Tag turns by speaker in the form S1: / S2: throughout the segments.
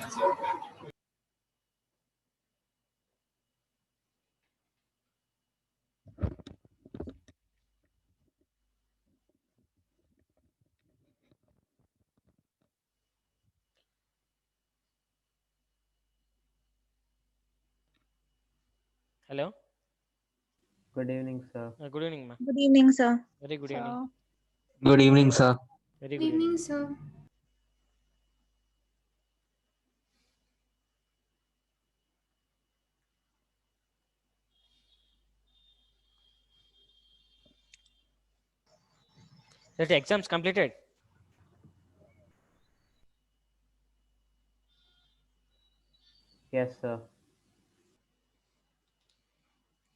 S1: Hello.
S2: Good evening, sir.
S1: Good evening, ma.
S3: Good evening, sir.
S1: Very good evening.
S4: So,
S5: Good evening, sir.
S1: Very
S4: good
S1: good evening.
S4: evening, sir.
S1: That exams completed.
S2: Yes, sir.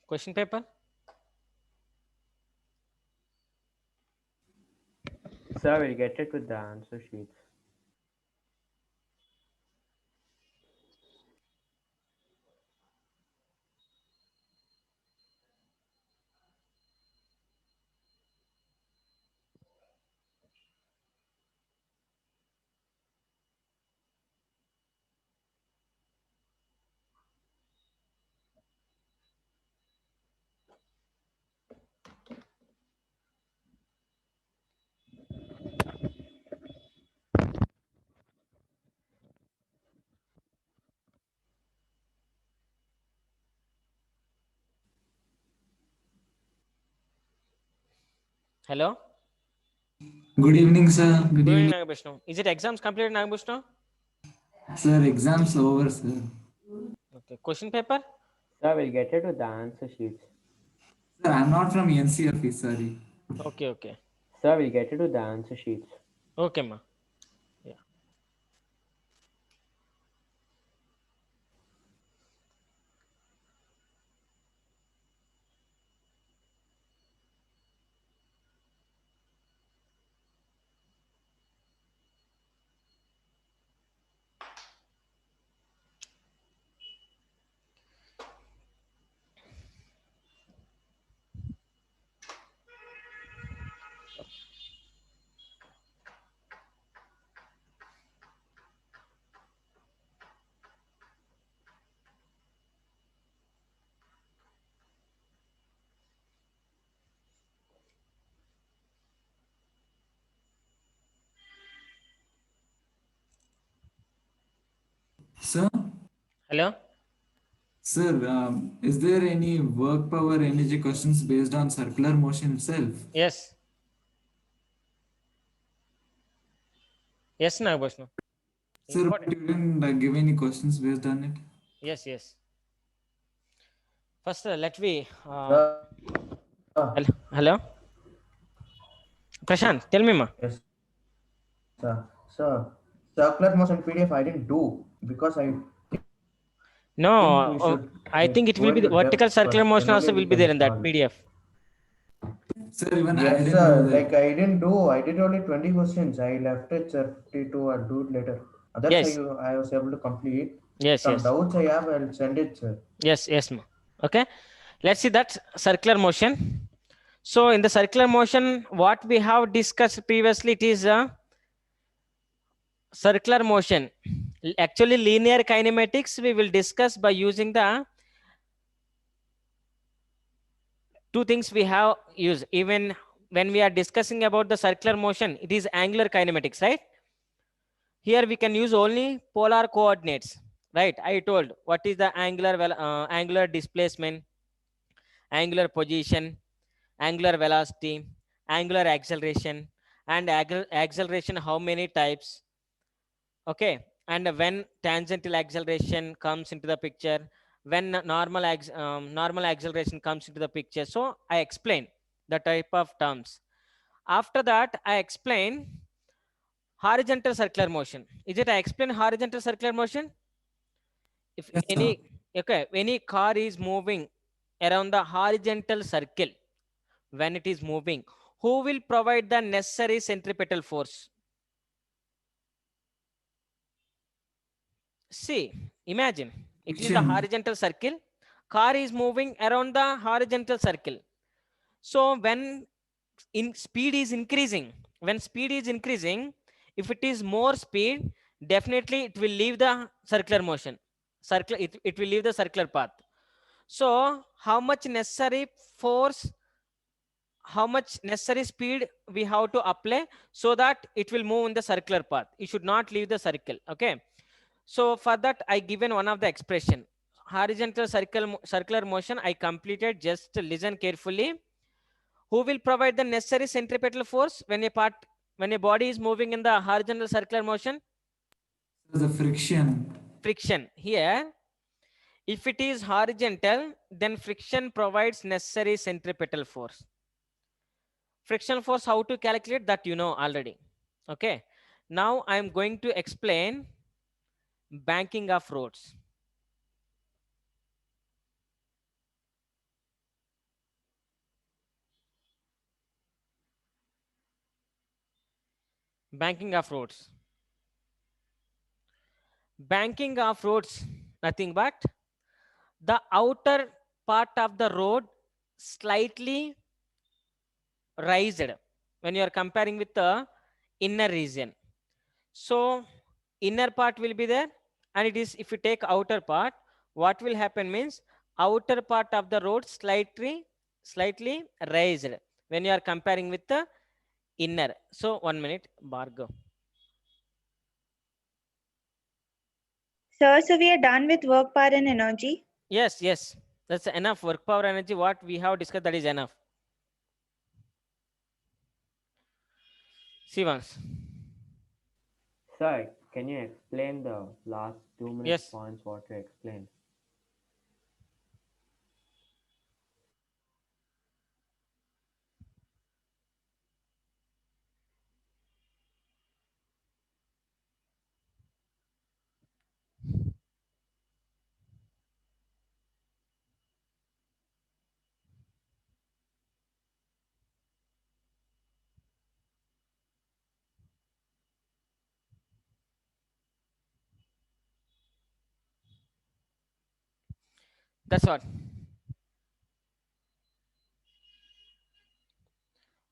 S1: Question paper.
S2: Sir, we'll get it with the answer sheets.
S1: Hello.
S5: Good evening, sir. Good
S1: Good evening,
S5: evening.
S1: Nagabhishnu. Is it exams completed, Nagabhishnu?
S5: Sir, exams over, sir.
S1: Okay. Question paper.
S2: Sir, we'll get it with the answer sheets.
S5: Sir, I'm not from NCFE, sorry.
S1: Okay. Okay.
S2: Sir, we'll get it with the answer sheets.
S1: Okay, ma. Yeah.
S5: Sir?
S1: Hello.
S5: Sir, is there any work power energy questions based on circular motion itself?
S1: Yes. Yes, Nagabhishnu.
S5: Sir,
S1: Important.
S5: but you didn't give any questions based on it?
S1: Yes. Yes. First, let me.
S6: Sir,
S1: Hello. Hello. Prashant, tell me, ma.
S6: yes, sir. Circular motion PDF I didn't do because I
S1: No,
S6: think we should
S1: I think it
S6: go
S1: will be the
S6: into
S1: vertical
S6: depth
S1: circular
S6: first.
S1: motion
S6: Then
S1: also
S6: only
S1: will
S6: we
S1: be
S6: can
S1: there in that
S6: solve.
S1: PDF.
S5: Sir, even I
S6: Yes,
S5: didn't
S6: sir.
S5: know
S6: Like
S5: that.
S6: I didn't do. I did only 20 questions. I left it 32. I'll do it later. That's how
S1: Yes.
S6: I was able to complete.
S1: Yes.
S6: Some
S1: Yes.
S6: doubts I have. I'll send it, sir.
S1: Yes. Yes, ma. Okay. Let's see that circular motion. So in the circular motion, what we have discussed previously, it is a circular motion. Actually, linear kinematics we will discuss by using the two things we have used. Even when we are discussing about the circular motion, it is angular kinematics, right? Here we can use only polar coordinates, right? I told what is the angular displacement, angular position, angular velocity, angular acceleration, and acceleration how many types. Okay, and when tangential acceleration comes into the picture, when normal acceleration comes into the picture. So I explain the type of terms. After that, I explain horizontal circular motion. Is it I explain horizontal circular motion? If
S5: Yes, sir.
S1: any car is moving around the horizontal circle, when it is moving, who will provide the necessary centripetal force? See, imagine it is the
S5: Friction.
S1: horizontal circle. Car is moving around the horizontal circle. So when speed is increasing, if it is more speed, definitely it will leave the circular motion. It will leave the circular path. So how much necessary force, how much necessary speed we have to apply so that it will move in the circular path. It should not leave the circle. Okay. So for that, I given one of the expression. Horizontal circular motion I completed. Just listen carefully. Who will provide the necessary centripetal force when a body is moving in the horizontal circular motion?
S5: The friction.
S1: Friction. Here, if it is horizontal, then friction provides necessary centripetal force. Friction force, how to calculate that you know already. Okay. Now I am going to explain banking of roads. Banking of roads. Banking of roads, nothing but the outer part of the road slightly raised when you are comparing with the inner region. So inner part will be there, and it is, if you take outer part, what will happen means outer part of the road slightly raised when you are comparing with the inner. So 1 minute, Bhargav.
S3: Sir, so we are done with work, power, and energy.
S1: Yes, that's enough. Work power energy, what we have discussed, that is enough. See once.
S2: Sir, can you explain the last 2 minutes
S1: Yes.
S2: points what you explained?
S1: That's what.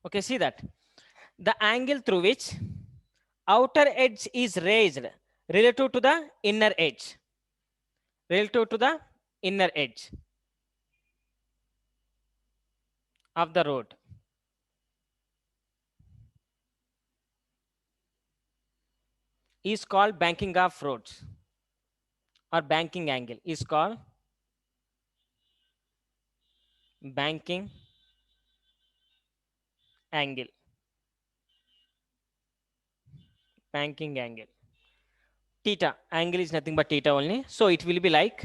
S1: Okay, see that. The angle through which outer edge is raised relative to the inner edge. Relative to the inner edge of the road. Is called banking of roads, or banking angle is called banking angle. Banking angle. Theta angle is nothing but theta only. So it will be like,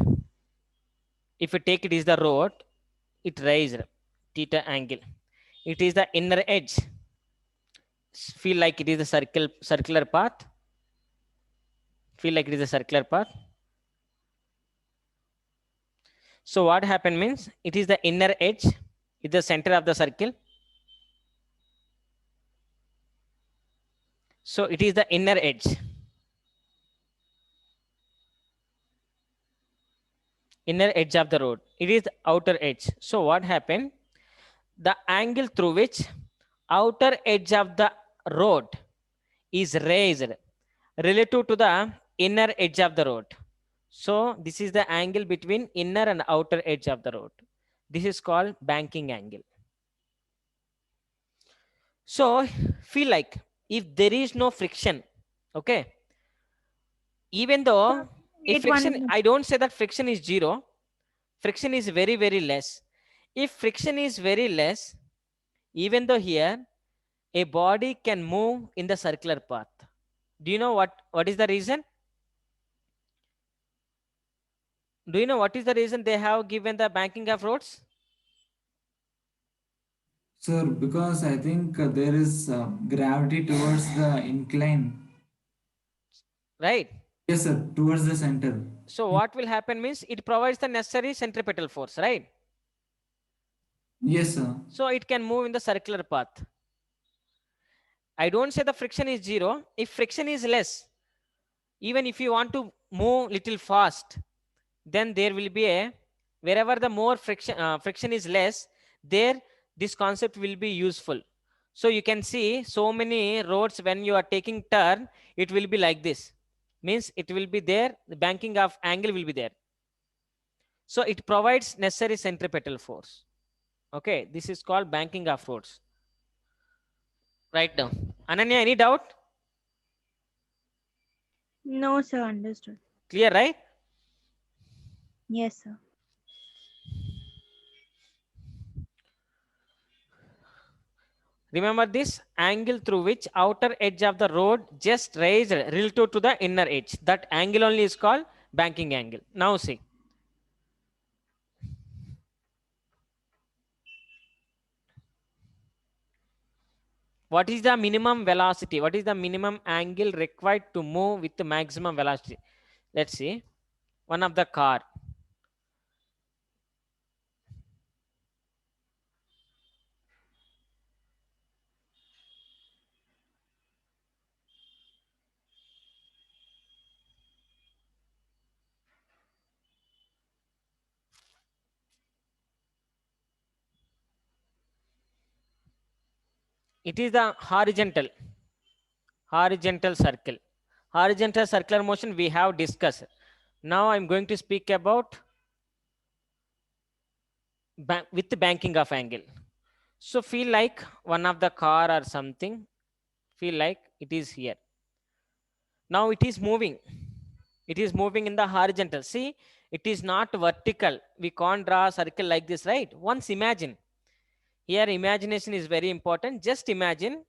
S1: if you take it is the road, it raised theta angle. It is the inner edge. Feel like it is a circular path. Feel like it is a circular path. So what happened means it is the inner edge, is the center of the circle. So it is the inner edge. Inner edge of the road. It is the outer edge. So what happened? The angle through which outer edge of the road is raised relative to the inner edge of the road. So this is the angle between inner and outer edge of the road. This is called banking angle. So feel like if there is no friction, okay, even though if
S3: Wait one
S1: friction,
S3: minute.
S1: I don't say that friction is zero, friction is very, very less. If friction is very less, even though here a body can move in the circular path. Do you know what is the reason? Do you know what is the reason they have given the banking of roads?
S5: Sir, because I think there is gravity towards the incline.
S1: Right.
S5: Yes, sir, towards the center.
S1: So what will happen means it provides the necessary centripetal force, right?
S5: Yes, sir.
S1: So it can move in the circular path. I don't say the friction is zero. If friction is less, even if you want to move little fast, then there will be a, wherever the more friction is less, there this concept will be useful. So you can see so many roads when you are taking turn, it will be like this. means it will be there, the banking of angle will be there. So it provides necessary centripetal force. Okay, this is called banking of force. Write down. Ananya, any doubt?
S3: No, sir. Understood.
S1: Clear, right?
S3: Yes, sir.
S1: Remember this angle through which outer edge of the road just raised relative to the inner edge. That angle only is called banking angle. Now see. What is the minimum velocity? What is the minimum angle required to move with the maximum velocity? Let's see. One of the car. It is the horizontal circle. Horizontal circular motion we have discussed. Now I'm going to speak about with the banking of angle. So feel like one of the car or something, feel like it is here. Now it is moving. It is moving in the horizontal. See, it is not vertical. We can't draw a circle like this, right? Once imagine. Here imagination is very important. Just imagine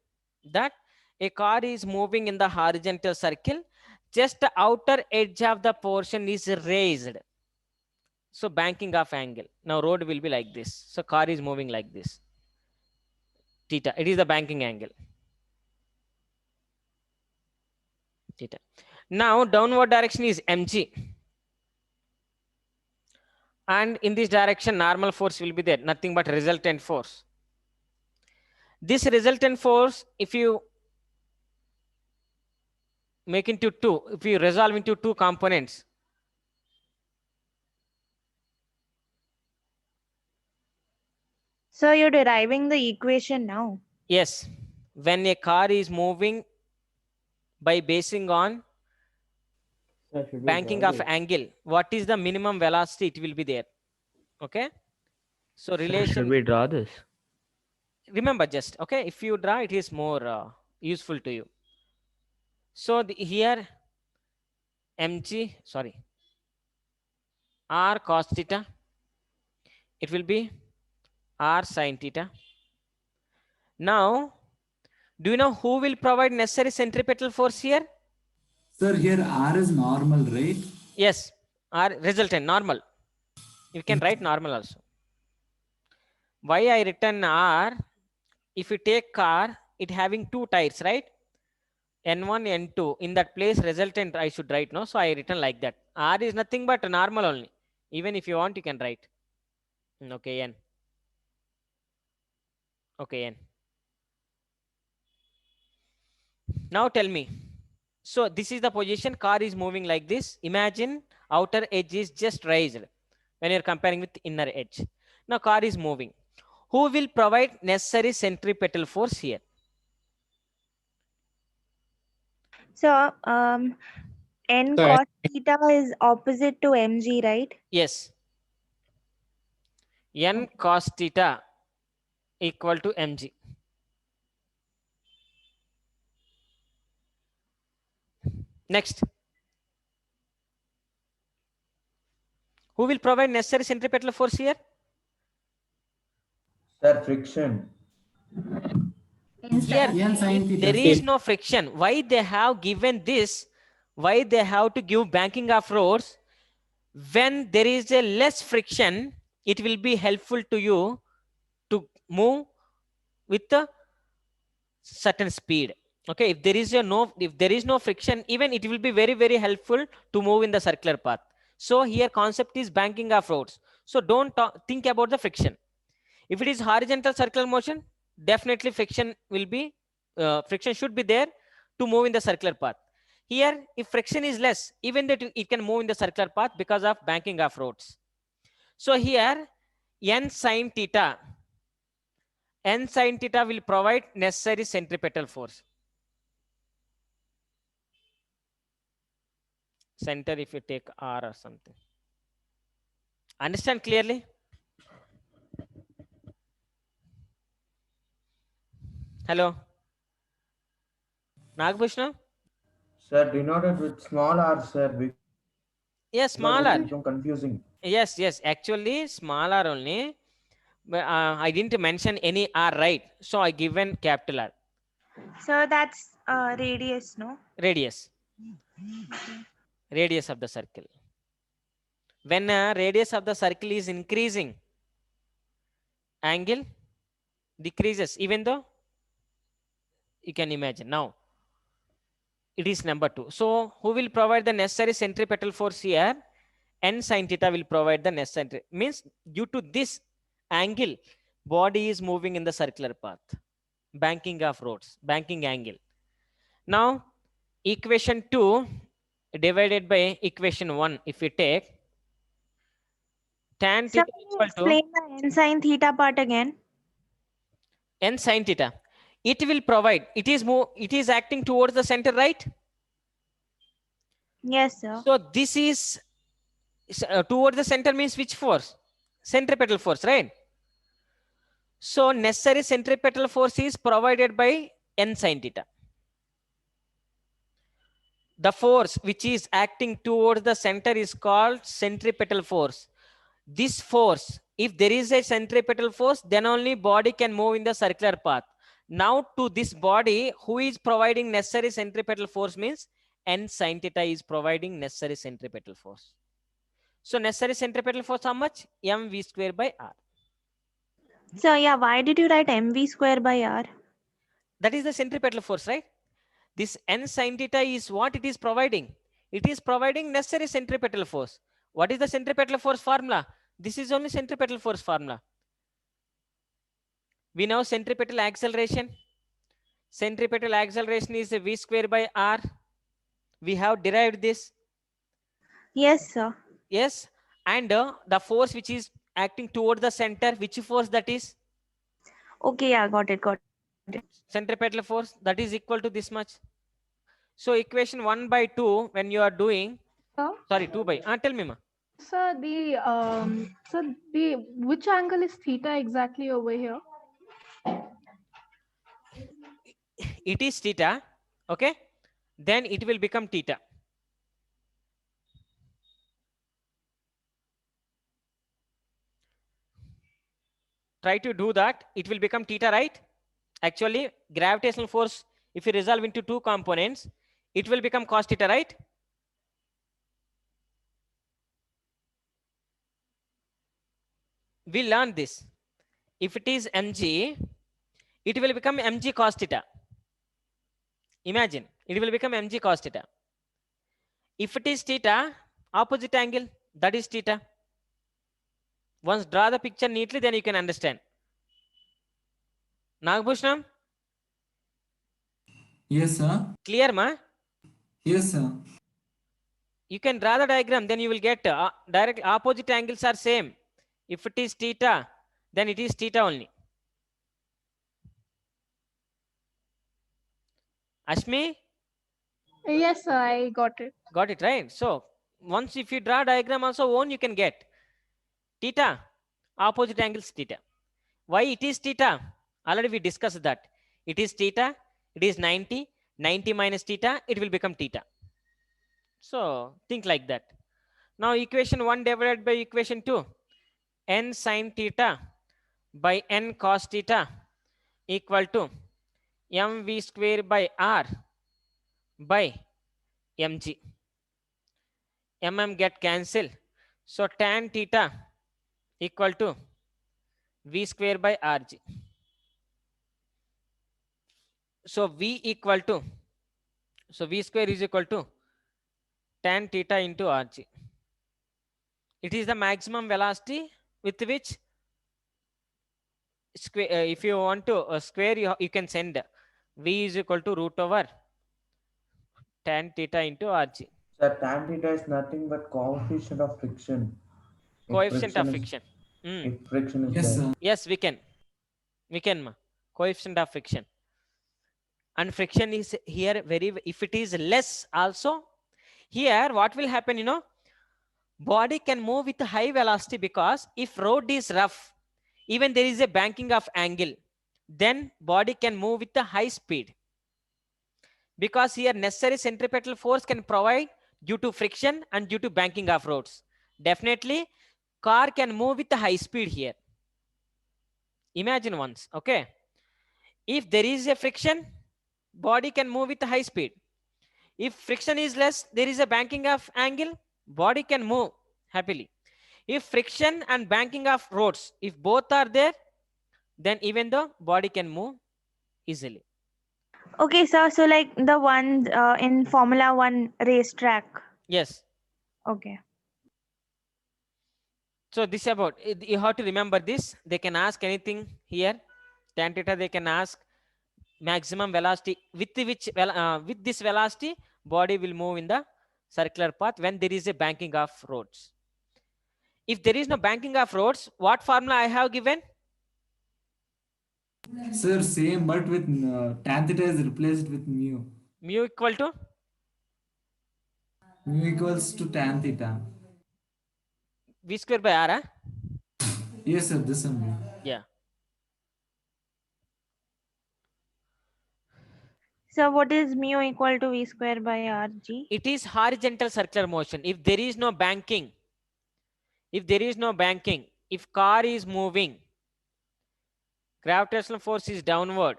S1: that a car is moving in the horizontal circle. Just the outer edge of the portion is raised. So banking of angle. Now road will be like this. So car is moving like this. Theta. It is the banking angle. Theta. Now downward direction is mg. And in this direction, normal force will be there. Nothing but resultant force. This resultant force, if you make into two, if you resolve into two components,
S3: So you're deriving the equation now.
S1: yes, when a car is moving by basing on
S2: Sir, should we
S1: banking
S2: draw
S1: of
S2: this?
S1: angle, what is the minimum velocity? It will be there. Okay. So
S4: Sir,
S1: relation,
S4: should we draw this?
S1: remember just, okay, if you draw, it is more useful to you. So here mg, sorry, r cos theta, it will be r sin theta. Now, do you know who will provide necessary centripetal force here?
S5: Sir, here R is normal, right?
S1: Yes, r resultant, normal. You can write normal also. Why I written r? If you take car, it having two tires, right? N1, N2. In that place, resultant I should write, no? So I written like that. R is nothing but normal only. Even if you want, you can write. Okay, N. Okay, N. Now tell me. So this is the position, car is moving like this. Imagine outer edge is just raised when you're comparing with inner edge. Now car is moving. Who will provide necessary centripetal force here?
S3: So n
S7: So
S3: cos theta is opposite to mg, right?
S1: Yes. N cos theta equal to mg. Next. Who will provide necessary centripetal force here?
S6: Sir, friction.
S1: Here,
S5: N sin theta.
S1: there is no friction. Why they have given this? Why they have to give banking of roads? When there is a less friction, it will be helpful to you to move with a certain speed. Okay, if there is no friction, even it will be very, very helpful to move in the circular path. So here concept is banking of roads. So don't think about the friction. If it is horizontal circular motion, definitely friction will be friction should be there to move in the circular path. Here, if friction is less, even that it can move in the circular path because of banking of roads. So here, n sin theta will provide necessary centripetal force. center if you take R or something. Understand clearly? Hello, Nagbhushna?
S6: Sir, denoted with small r, sir, because
S1: Yes,
S6: it
S1: smaller.
S6: become confusing.
S1: Yes, actually smaller only. But I didn't mention any R, right? So I given capital R.
S3: So that's radius, no?
S1: Radius.
S3: Okay.
S1: Radius of the circle. When radius of the circle is increasing, angle decreases, even though you can imagine. Now it is number 2. So who will provide the necessary centripetal force here? N sin theta will provide the necessary, means due to this angle, body is moving in the circular path, banking of roads, banking angle. Now equation 2 divided by equation 1, if we take tan
S3: So
S1: theta
S3: can you
S1: equal to
S3: explain the n sin theta part again?
S1: n sin theta, it will provide, it is acting towards the center, right?
S3: Yes, sir.
S1: So this is towards the center means which force? Centripetal force, right? So necessary centripetal force is provided by n sin theta. The force which is acting towards the center is called centripetal force. This force, if there is a centripetal force, then only body can move in the circular path. Now to this body, who is providing necessary centripetal force means n sin theta is providing necessary centripetal force. So necessary centripetal force how much? Mv square by r.
S3: So yeah, why did you write mv square by r?
S1: That is the centripetal force, right? This n sin theta is what it is providing. It is providing necessary centripetal force. What is the centripetal force formula? This is only centripetal force formula. We know centripetal acceleration. Centripetal acceleration is v square by r. We have derived this.
S3: Yes, sir.
S1: Yes. And the force which is acting toward the center, which force that is?
S3: Okay, yeah, got it.
S1: Centripetal force, that is equal to this much. So equation 1 by 2, when you are doing,
S4: Sir,
S1: sorry, 2 by, tell me ma.
S4: sir, the which angle is theta exactly over here?
S1: It is theta, okay? Then it will become theta. Try to do that, it will become theta, right? Actually gravitational force, if you resolve into two components, it will become cos theta, right? We learned this. If it is mg, it will become mg cos theta. Imagine, it will become mg cos theta. If it is theta, opposite angle, that is theta. Once draw the picture neatly, then you can understand. Nagbhushnam?
S5: Yes, sir.
S1: Clear, ma?
S5: Yes, sir.
S1: You can draw the diagram, then you will get direct opposite angles are same. If it is theta, then it is theta only. Ashmi?
S4: Yes, sir, I got it.
S1: Got it, right? So once if you draw diagram also own, you can get theta, opposite angles theta. Why it is theta? Already we discussed that. It is theta, it is 90 minus theta, it will become theta. So think like that. Now equation 1 divided by equation 2, n sin theta by n cos theta equal to mv square by r by mg. Get cancel. So tan theta equal to v square by rg. So v equal to, so v square is equal to tan theta into rg. It is the maximum velocity with which square, if you want to square, you can send v is equal to root over tan theta into rg.
S6: Sir, tan theta is nothing but coefficient of friction. If
S1: Coefficient of
S6: is-
S1: friction.
S6: If friction is
S5: Yes,
S6: there.
S5: sir.
S1: Yes, we can ma. Coefficient of friction. And friction is here very, if it is less also, Here, what will happen, body can move with high velocity because if road is rough, even there is a banking of angle, then body can move with a high speed. Because here necessary centripetal force can provide due to friction and due to banking of roads. Definitely, car can move with a high speed here. Imagine once, okay? If there is a friction, body can move with a high speed. If friction is less, there is a banking of angle, body can move happily. If friction and banking of roads, if both are there, then even the body can move easily.
S3: Okay, sir. So like the one in Formula One racetrack.
S1: Yes.
S3: Okay.
S1: So this about, you have to remember this. They can ask anything here. Tan theta, they can ask maximum velocity with which with this velocity body will move in the circular path when there is a banking of roads. If there is no banking of roads, what formula I have given?
S5: Sir, same, but with tan theta is replaced with mu.
S1: Mu equal to
S5: Mu equals to tan theta.
S1: v square by r.
S5: Yes, sir, this only.
S1: Yeah.
S3: So what is mu equal to v square by rg?
S1: It is horizontal circular motion. If there is no banking, if car is moving, gravitational force is downward,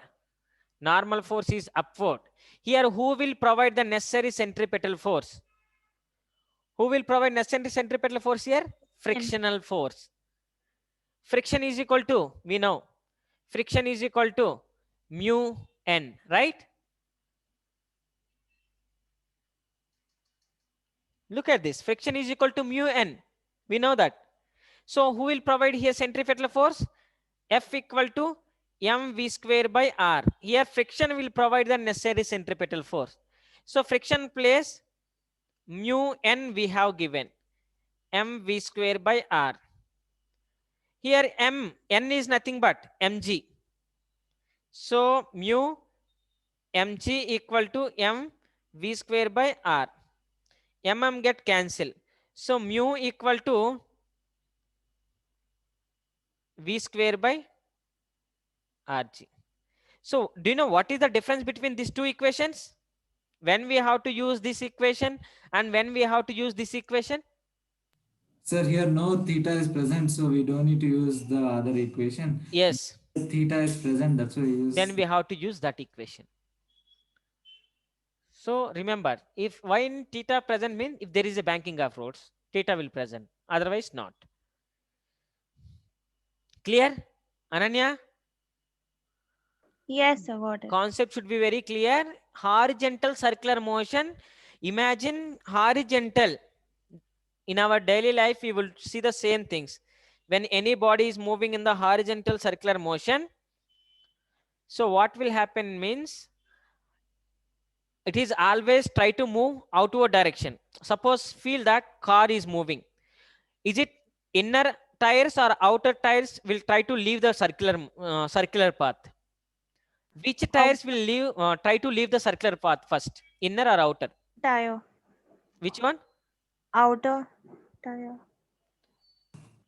S1: normal force is upward. Here, who will provide the necessary centripetal force? Who will provide necessary centripetal force here? Frictional force. Friction is equal to, we know, friction is equal to mu n, right? Look at this. Friction is equal to mu n. We know that. So who will provide here centripetal force? F equal to mv square by r. Here friction will provide the necessary centripetal force. So friction plays mu n we have given. Mv square by r. Here n is nothing but mg. So mu mg equal to mv square by r. Get cancel. So mu equal to v square by rg. So do you know what is the difference between these two equations? When we have to use this equation and when we have to use this equation?
S5: Sir, here no theta is present, so we don't need to use the other equation.
S1: Yes.
S5: Theta is present, that's why we use.
S1: Then we have to use that equation. So remember, if y in theta present means if there is a banking of roads, theta will present, otherwise not. Clear, Ananya?
S3: Yes, sir. Got it.
S1: Concept should be very clear. Horizontal circular motion. Imagine horizontal. In our daily life, we will see the same things. When any body is moving in the horizontal circular motion, so what will happen means, it is always try to move outward direction. Suppose feel that car is moving. Is it inner tires or outer tires will try to leave the circular path? Which tires will leave try to leave the circular path first? Inner or outer?
S3: Tire.
S1: Which one?
S3: Outer tire.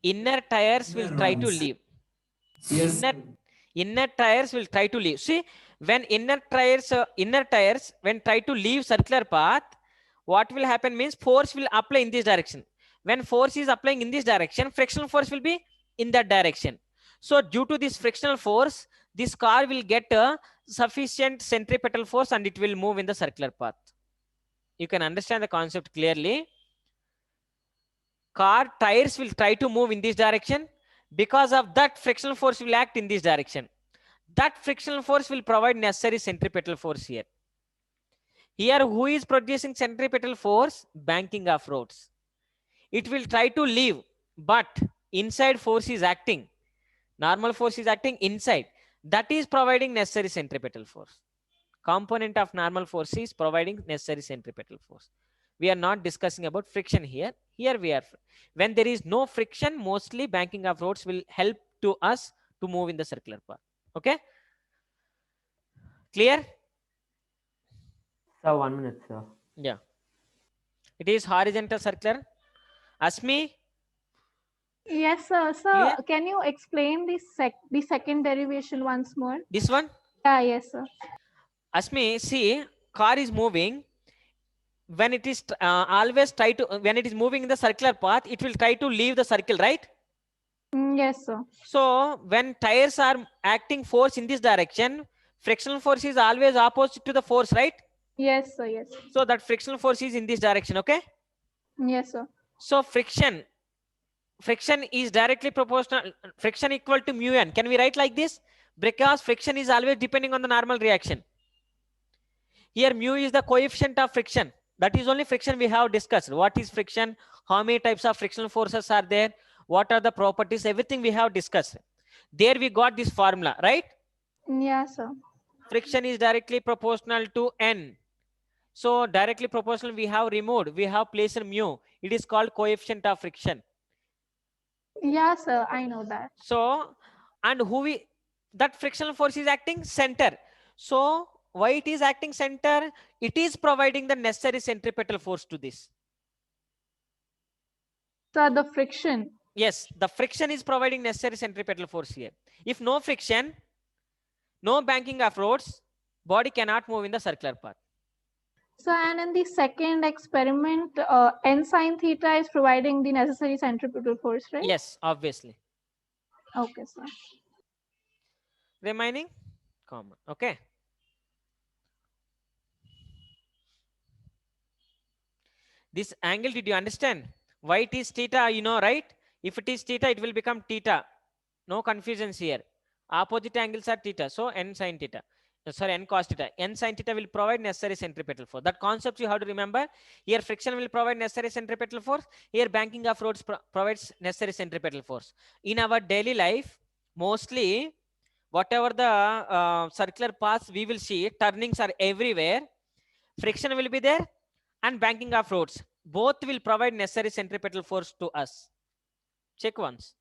S1: Inner tires will try to leave.
S5: Yes.
S1: Inner tires will try to leave. See, when inner tires when try to leave circular path, what will happen means force will apply in this direction. When force is applying in this direction, frictional force will be in that direction. So due to this frictional force, this car will get a sufficient centripetal force and it will move in the circular path. You can understand the concept clearly. Car tires will try to move in this direction. Because of that, frictional force will act in this direction. That frictional force will provide necessary centripetal force here. Here, who is producing centripetal force? Banking of roads. It will try to leave, but inside force is acting. Normal force is acting inside. That is providing necessary centripetal force. Component of normal force is providing necessary centripetal force. We are not discussing about friction here. Here we are. When there is no friction, mostly banking of roads will help to us to move in the circular path. Okay? Clear?
S2: Sir, 1 minute, sir.
S1: Yeah. It is horizontal circular. Asmi,
S4: Yes, sir. Sir,
S1: Clear?
S4: can you explain the second derivation once more?
S1: this one.
S4: Yeah, yes, sir.
S1: Asmi, see, car is moving. When it is always try to, when it is moving in the circular path, it will try to leave the circle, right?
S4: Yes, sir.
S1: So when tires are acting force in this direction, frictional force is always opposite to the force, right?
S4: Yes, sir. Yes.
S1: So that frictional force is in this direction, okay?
S4: Yes, sir.
S1: So friction is directly proportional, friction equal to mu n. Can we write like this? Because friction is always depending on the normal reaction. Here mu is the coefficient of friction. That is only friction we have discussed. What is friction? How many types of frictional forces are there? What are the properties? Everything we have discussed. There we got this formula, right?
S4: Yeah, sir.
S1: Friction is directly proportional to n. So directly proportional we have removed. We have placed mu. It is called coefficient of friction.
S4: Yeah, sir. I know that.
S1: So, and that frictional force is acting center. So why it is acting center? It is providing the necessary centripetal force to this.
S4: Sir, the friction.
S1: Yes, the friction is providing necessary centripetal force here. If no friction, no banking of roads, body cannot move in the circular path.
S4: So, and in the second experiment, n sine theta is providing the necessary centripetal force, right?
S1: Yes, obviously.
S4: Okay, sir.
S1: Remaining common. Okay. This angle, did you understand? Why it is theta, you know, right? If it is theta, it will become theta. No confusions here. Opposite angles are theta. So n sine theta. Sorry, n cos theta. N sine theta will provide necessary centripetal force. That concept you have to remember. Here friction will provide necessary centripetal force. Here banking of roads provides necessary centripetal force. In our daily life, mostly whatever the circular paths we will see, turnings are everywhere. Friction will be there and banking of roads. Both will provide necessary centripetal force to us. Check once.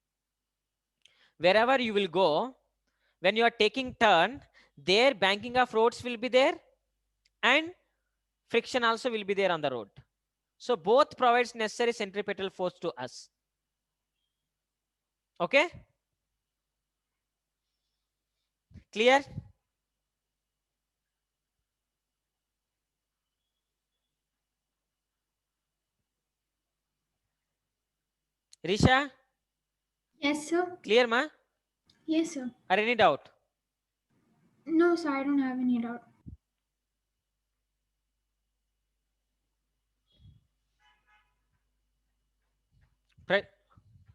S1: Wherever you will go, when you are taking turn, there banking of roads will be there and friction also will be there on the road. So both provides necessary centripetal force to us. Okay? Clear? Risha,
S7: Yes, sir.
S1: clear ma?
S7: Yes, sir.
S1: Or any doubt?
S7: No, sir, I don't have any doubt.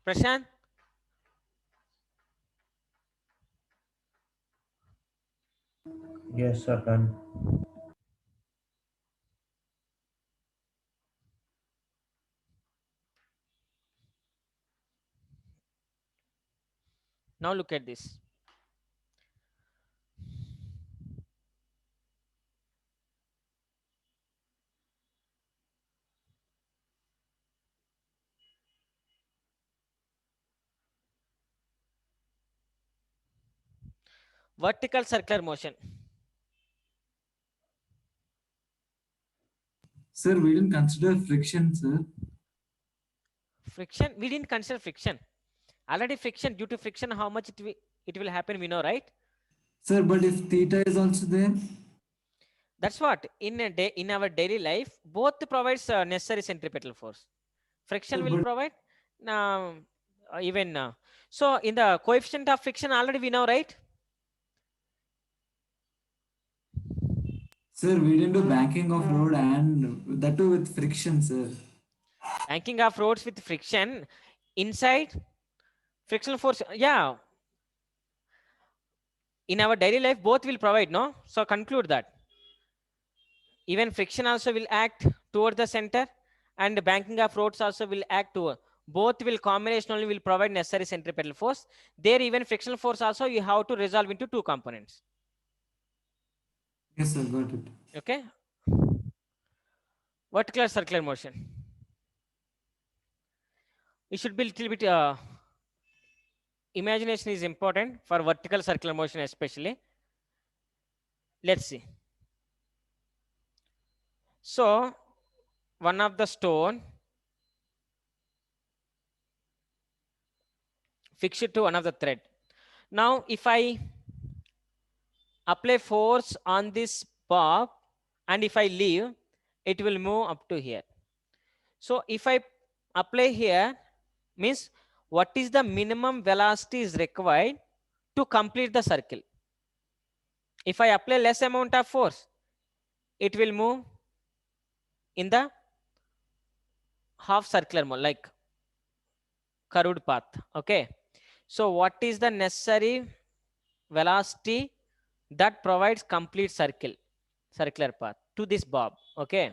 S1: Prashant?
S6: Yes, sir. Done.
S1: Now look at this. Vertical circular motion.
S5: Sir, we didn't consider friction, sir.
S1: Friction, we didn't consider friction. Already friction, due to friction, how much it will happen, we know, right?
S5: Sir, but if theta is also there,
S1: That's what in our daily life, both provides necessary centripetal force. Friction will
S5: but-
S1: provide even so in the coefficient of friction already we know, right?
S5: sir, we didn't do banking of road and that too with friction, sir.
S1: Banking of roads with friction inside frictional force, yeah. In our daily life, both will provide, no? So conclude that. Even friction also will act toward the center and banking of roads also will act toward. Both will combinationally will provide necessary centripetal force. There even frictional force also you have to resolve into two components.
S5: Yes, sir, got it.
S1: Okay. Vertical circular motion. It should be a little bit imagination is important for vertical circular motion especially. Let's see. So one of the stone, fix it to one of the thread. Now, if I apply force on this bob and if I leave, it will move up to here. So if I apply here, means what is the minimum velocity is required to complete the circle. If I apply less amount of force, it will move in the half circular mode, like curved path. Okay. So what is the necessary velocity that provides complete circular path to this bob? Okay.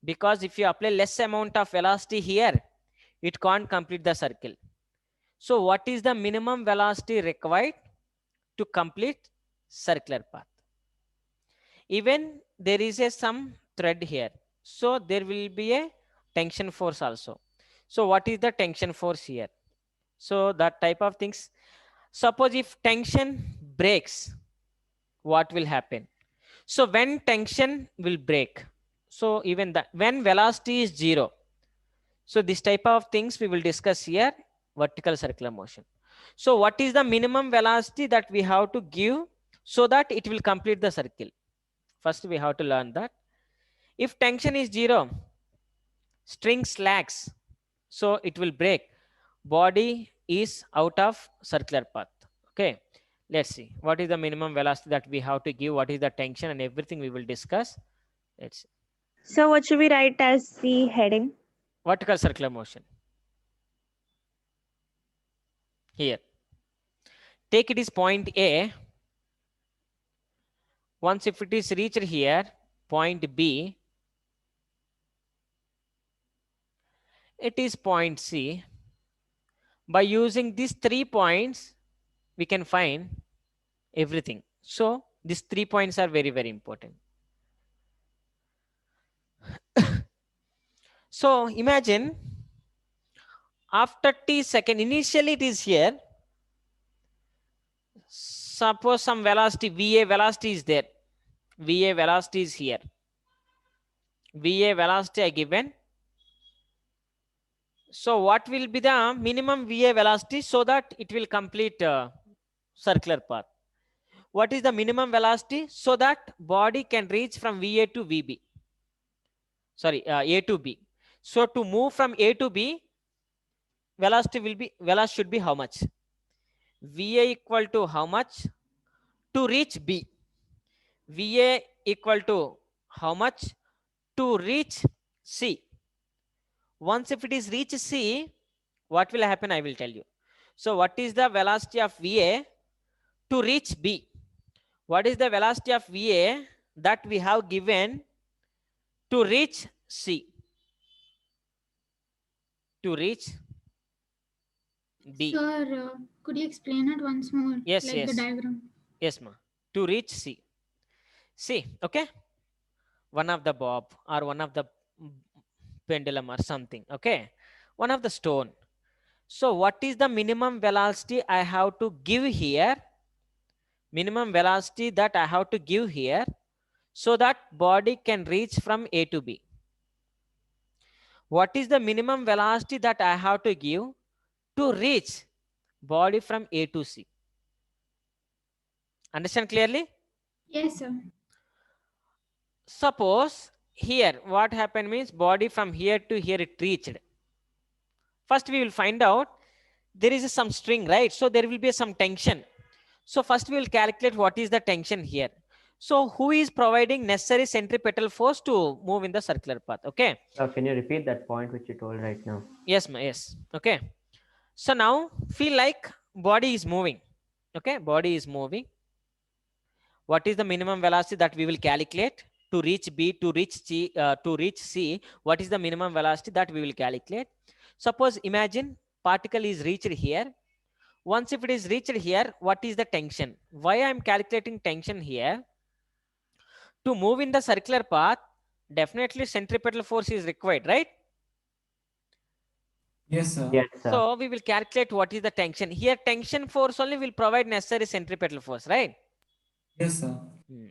S1: Because if you apply less amount of velocity here, it can't complete the circle. So what is the minimum velocity required to complete circular path? Even there is some thread here, so there will be a tension force also. So what is the tension force here? So that type of things. Suppose if tension breaks, what will happen? So when tension will break, so even that when velocity is 0, so this type of things we will discuss here, vertical circular motion. So what is the minimum velocity that we have to give so that it will complete the circle? First we have to learn that. If tension is 0, string slacks, so it will break. Body is out of circular path. Okay, let's see what is the minimum velocity that we have to give, what is the tension, and everything we will discuss. Let's see.
S3: So what should we write as the heading?
S1: Vertical circular motion. Here, take it is point A. Once if it is reached here, point B, it is point C. By using these 3 points, we can find everything. So these 3 points are very, very important. So imagine after t second, initially it is here. Suppose some velocity, VA velocity is there. VA velocity is here. VA velocity I given. So what will be the minimum VA velocity so that it will complete circular path? What is the minimum velocity so that body can reach from VA to VB? Sorry, A to B. So to move from A to B, velocity should be how much? VA equal to how much to reach B? VA equal to how much to reach C? Once if it is reach C, what will happen? I will tell you. So what is the velocity of VA to reach B? What is the velocity of VA that we have given to reach C? To reach D.
S7: Sir, could you explain it once more?
S1: Yes,
S7: like
S1: yes.
S7: the diagram.
S1: Yes, ma. To reach C. C, okay? One of the bob or one of the pendulum or something, okay? One of the stone. So what is the minimum velocity I have to give here? Minimum velocity that I have to give here so that body can reach from A to B. What is the minimum velocity that I have to give to reach body from A to C? Understand clearly?
S7: Yes, sir.
S1: Suppose here what happened means body from here to here it reached. First we will find out there is some string, right? So there will be some tension. So first we will calculate what is the tension here. So who is providing necessary centripetal force to move in the circular path? Okay.
S2: Can you repeat that point which you told right now?
S1: Yes, yes. Okay. So now feel like body is moving. Okay, body is moving. What is the minimum velocity that we will calculate to reach B, to reach C, What is the minimum velocity that we will calculate? Suppose imagine particle is reached here. Once if it is reached here, what is the tension? Why I am calculating tension here? To move in the circular path, definitely centripetal force is required, right?
S5: Yes, sir.
S2: Yes, sir.
S1: So we will calculate what is the tension. Here tension force only will provide necessary centripetal force, right?
S5: Yes, sir.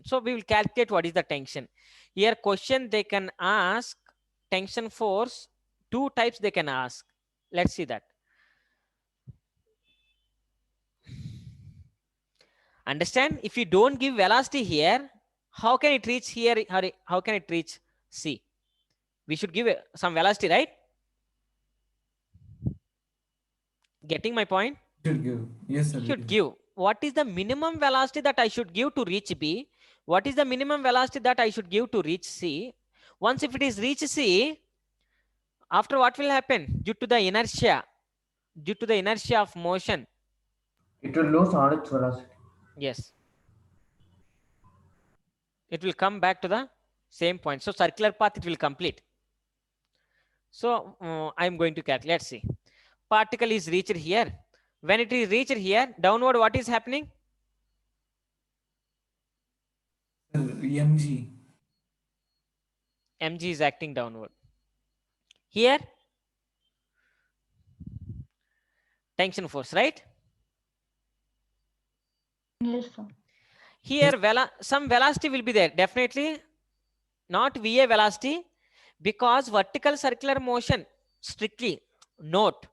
S1: So we will calculate what is the tension. Here question they can ask tension force, two types they can ask. Let's see that. Understand, if you don't give velocity here, how can it reach here? How can it reach C? We should give some velocity, right? Getting my point?
S5: Should give. Yes, sir.
S1: Should give. What is the minimum velocity that I should give to reach B? What is the minimum velocity that I should give to reach C? Once if it is reach C, after what will happen? Due to the inertia of motion.
S6: It will lose all its velocity.
S1: Yes. It will come back to the same point. So circular path, it will complete. So I'm going to calculate. Let's see. Particle is reached here. When it is reached here, downward, what is happening?
S5: Sir, mg.
S1: Mg is acting downward. Here, tension force, right?
S4: Yes, sir.
S1: Here, some velocity will be there. Definitely not VA velocity, because vertical circular motion, strictly note,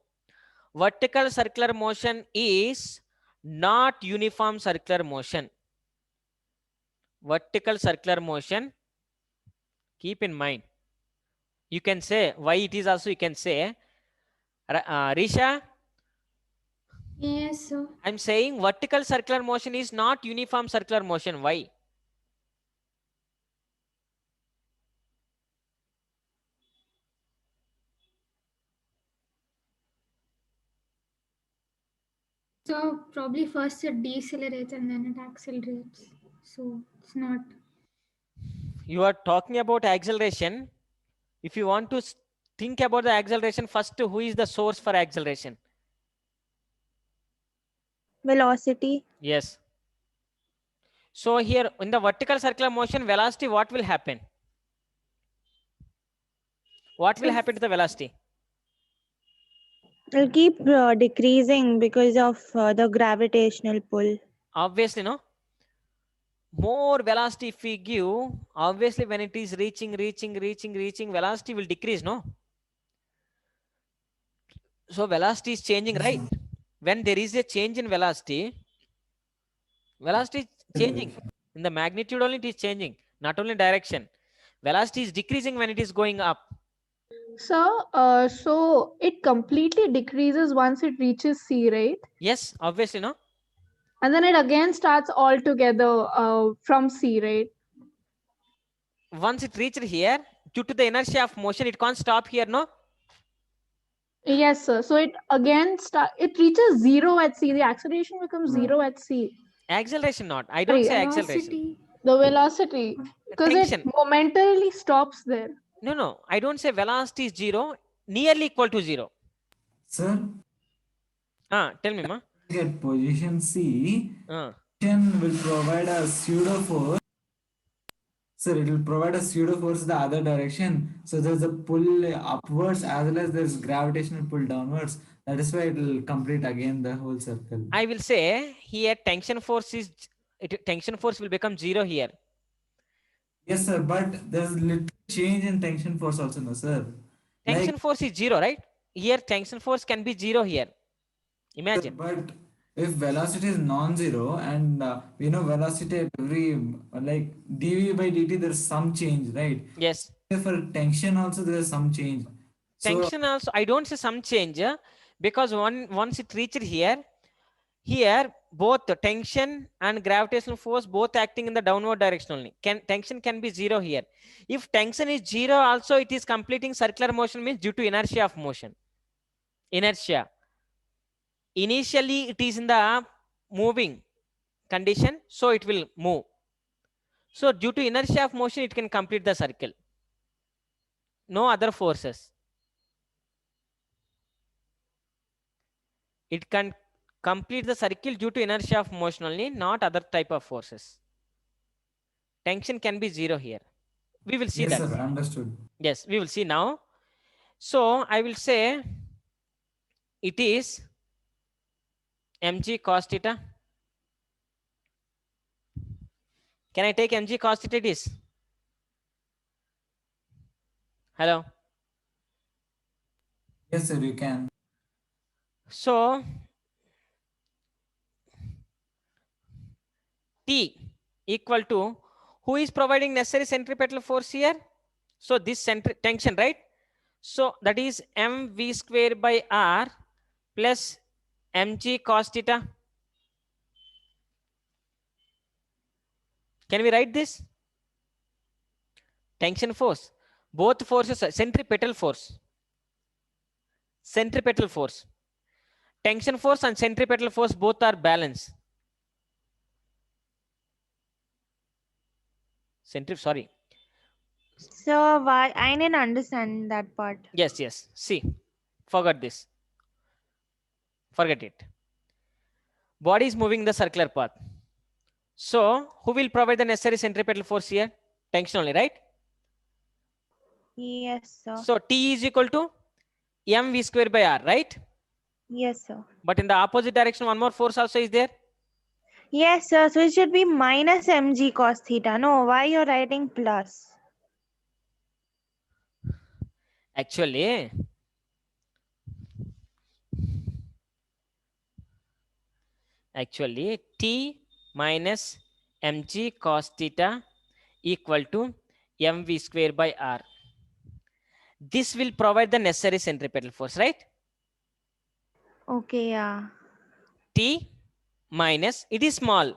S1: vertical circular motion is not uniform circular motion. Vertical circular motion, keep in mind. You can say why it is also, you can say, Risha,
S7: Yes, sir.
S1: I'm saying vertical circular motion is not uniform circular motion. Why?
S7: So probably first it decelerates and then it accelerates. So it's not.
S1: You are talking about acceleration. If you want to think about the acceleration, first, who is the source for acceleration?
S3: Velocity.
S1: Yes. So here in the vertical circular motion, velocity, what will happen? What will happen to the velocity?
S3: It'll keep decreasing because of the gravitational pull.
S1: Obviously, no. More velocity if we give, obviously when it is reaching, velocity will decrease, no? So velocity is changing, right? When there is a change in velocity, velocity is changing. In the magnitude only it is changing, not only direction. Velocity is decreasing when it is going up.
S4: So it completely decreases once it reaches C, right?
S1: Yes, obviously, no?
S4: And then it again starts all together from C, right?
S1: Once it reached here, due to the inertia of motion, it can't stop here, no?
S4: Yes, sir. So it again it reaches zero at C. The acceleration becomes zero at C.
S1: Acceleration not. I don't say acceleration.
S7: Velocity.
S4: The velocity, because it
S1: Tension.
S4: momentarily stops there.
S1: No. I don't say velocity is zero, nearly equal to zero.
S5: Sir,
S1: Tell me, ma.
S5: at position C,
S1: Ah.
S5: tension will provide a pseudo force. Sir, it will provide a pseudo force the other direction. So there's a pull upwards as well as there's gravitational pull downwards. That is why it will complete again the whole circle.
S1: I will say here tension force will become zero here.
S5: Yes, sir, but there's little change in tension force also, no, sir.
S1: Tension force is zero, right? Here tension force can be zero here. Imagine.
S5: But if velocity is non-zero and we know velocity at every like dv by dt, there's some change, right?
S1: Yes.
S5: For tension also there is some change. So
S1: Tension also, I don't say some change, because once it reached here, both the tension and gravitational force both acting in the downward direction only. Tension can be zero here. If tension is zero also, it is completing circular motion, means due to inertia of motion. Inertia. Initially it is in the moving condition, so it will move. So due to inertia of motion, it can complete the circle. No other forces. It can complete the circle due to inertia of motion only, not other type of forces. Tension can be zero here. We will see
S5: yes,
S1: that.
S5: sir, understood.
S1: Yes, we will see now. So I will say it is mg cos theta. Can I take mg cos theta? It is. Hello.
S5: Yes, sir, you can.
S1: So T equal to, who is providing necessary centripetal force here? So this tension, right? So that is mv square by r plus mg cos theta. Can we write this? Tension force. Both forces are centripetal force. Centripetal force. Tension force and centripetal force both are balanced. Sorry.
S3: So why I didn't understand that part.
S1: Yes, yes. See, forget this. Forget it. Body is moving the circular path. So who will provide the necessary centripetal force here? Tension only, right?
S3: Yes, sir.
S1: So T is equal to mv square by r, right?
S3: Yes, sir.
S1: But in the opposite direction, one more force also is there.
S3: Yes, sir. So it should be minus mg cos theta. No, why you're writing plus?
S1: Actually, T minus mg cos theta equal to mv square by r. This will provide the necessary centripetal force, right?
S3: Okay, yeah.
S1: T minus, it is small.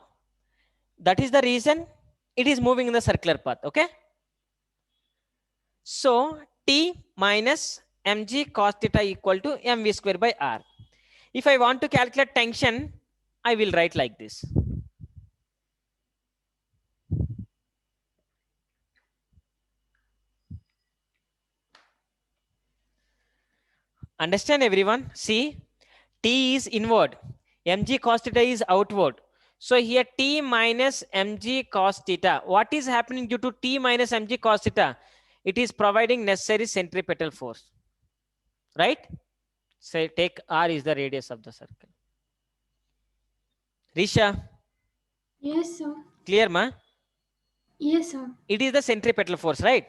S1: That is the reason it is moving in the circular path, okay? So T minus mg cos theta equal to mv square by r. If I want to calculate tension, I will write like this. Understand everyone? See, T is inward, mg cos theta is outward. So here T minus mg cos theta. What is happening due to T minus mg cos theta? It is providing necessary centripetal force, right? Say take R is the radius of the circle. Risha,
S7: Yes, sir.
S1: clear ma?
S7: Yes, sir.
S1: It is the centripetal force, right?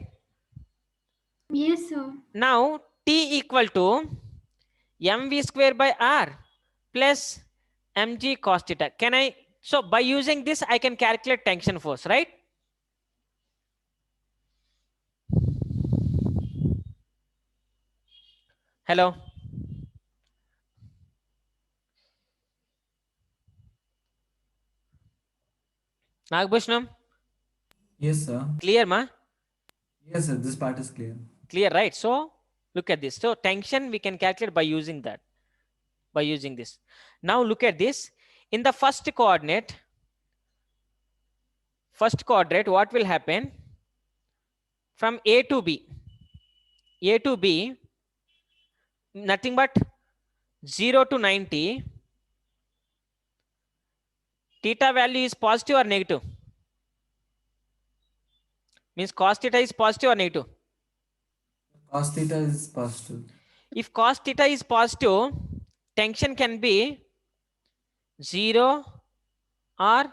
S7: Yes, sir.
S1: Now T equal to mv square by r plus mg cos theta. Can I, so by using this I can calculate tension force, right? Hello. Nagbhushnam,
S5: Yes, sir.
S1: clear ma?
S5: Yes, sir. This part is clear.
S1: Clear, right? So look at this. So tension we can calculate by using that, by using this. Now look at this. In the first coordinate, what will happen? From A to B, nothing but 0 to 90, theta value is positive or negative? Means cos theta is positive or negative?
S5: Cos theta is positive.
S1: If cos theta is positive, tension can be 0 or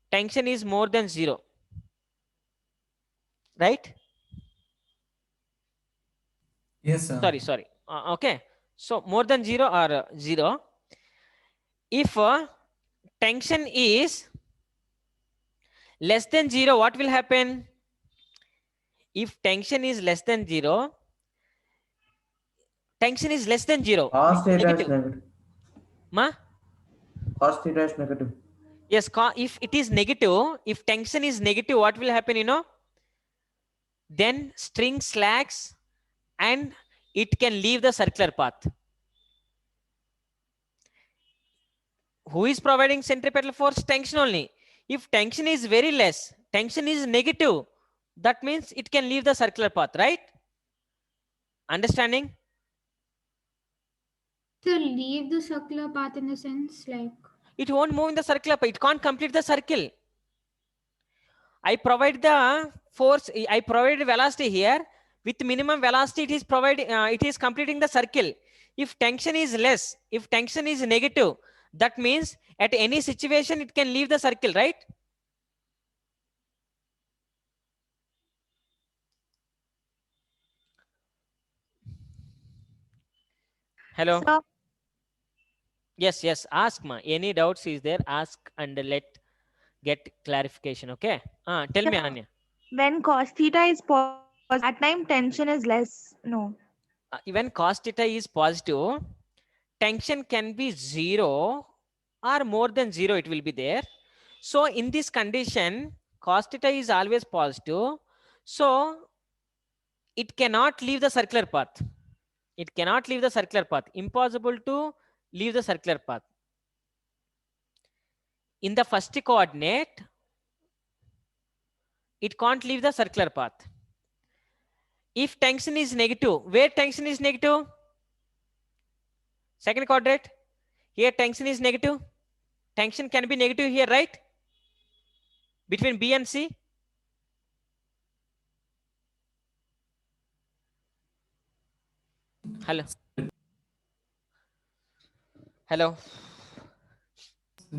S1: tension is more than 0, right?
S5: Yes, sir.
S1: Sorry. Okay. So more than 0 or 0. If tension is less than 0, what will happen? If tension is less than 0, tension is less than 0.
S6: Cos theta is
S1: Negative.
S6: negative.
S1: Ma?
S6: Cos theta is negative.
S1: Yes, if it is negative, if tension is negative, what will happen, you know? Then string slacks and it can leave the circular path. Who is providing centripetal force? Tension only. If tension is very less, tension is negative, that means it can leave the circular path, right? Understanding?
S7: So leave the circular path in the sense like.
S1: It won't move in the circular path. It can't complete the circle. I provide the force, I provide velocity here. With minimum velocity, it is completing the circle. If tension is less, if tension is negative, that means at any situation it can leave the circle, right? Hello.
S3: So
S1: Yes, yes. Ask ma. Any doubts is there? Ask and get clarification. Okay. Tell me,
S3: Yeah.
S1: Anya.
S3: when cos theta is positive, at time tension is less. No.
S1: When cos theta is positive, tension can be 0 or more than 0. It will be there. So in this condition, cos theta is always positive. So it cannot leave the circular path. It cannot leave the circular path. Impossible to leave the circular path. In the first coordinate, it can't leave the circular path. If tension is negative, where tension is negative? Second quadrant. Here tension is negative. Tension can be negative here, right? Between B and C. Hello. Hello.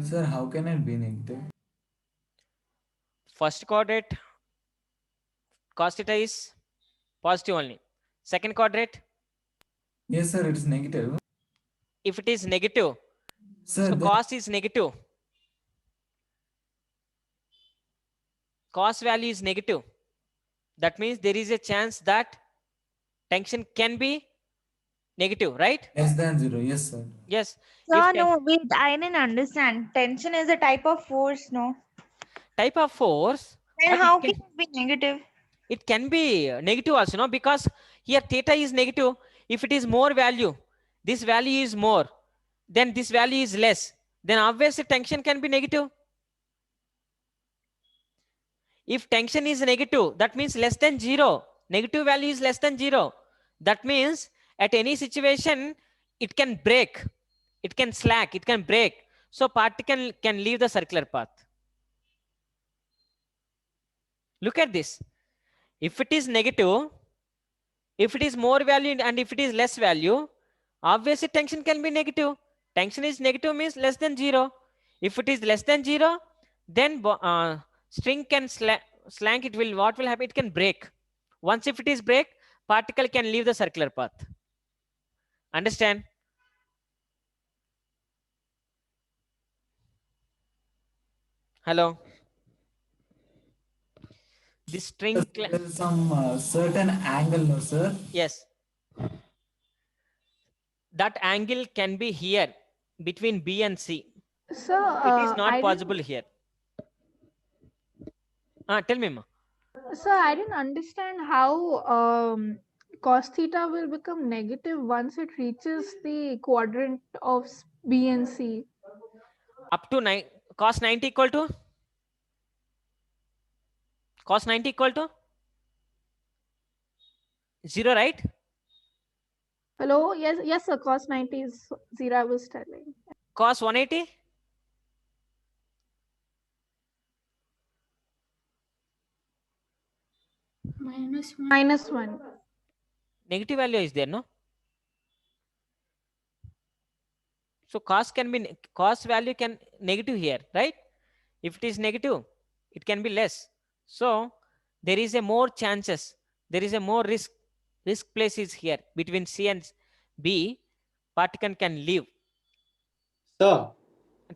S5: Sir, how can it be negative?
S1: First quadrant, cos theta is positive only. Second quadrant,
S5: Yes, sir, it's negative.
S1: if it is negative,
S5: Sir,
S1: so
S5: then
S1: cos is negative. Cos value is negative. That means there is a chance that tension can be negative, right?
S5: less than 0. Yes, sir.
S1: Yes.
S3: So
S1: If
S3: no, wait, I didn't understand. Tension is a type of force, no?
S1: type of force,
S3: Then
S1: but
S3: how can it be negative?
S1: it can be negative also, no? Because here theta is negative. If it is more value, this value is more, then this value is less, then obviously tension can be negative. If tension is negative, that means less than 0. Negative value is less than 0. That means at any situation, it can break, it can slack, it can break. So particle can leave the circular path. Look at this. If it is negative, if it is more value and if it is less value, obviously tension can be negative. Tension is negative means less than 0. If it is less than 0, then string can slank. It will, what will happen? It can break. Once if it is break, particle can leave the circular path. Understand? Hello. This string,
S5: There is some certain angle, no, sir.
S1: yes. That angle can be here between B and C.
S4: So
S1: It is not
S4: I
S1: possible here. Tell me, ma.
S4: So I didn't understand how cos theta will become negative once it reaches the quadrant of B and C.
S1: Up to 9, cos 90 equal to? Cos 90 equal to 0, right?
S4: Hello, yes, yes, sir. Cos 90 is 0. I was telling.
S1: Cos 180?
S7: -1.
S4: -1.
S1: Negative value is there, no? So cos can be, cos value can negative here, right? If it is negative, it can be less. So there is a more chances, there is a more risk places here between C and B. Particle can leave.
S8: Sir,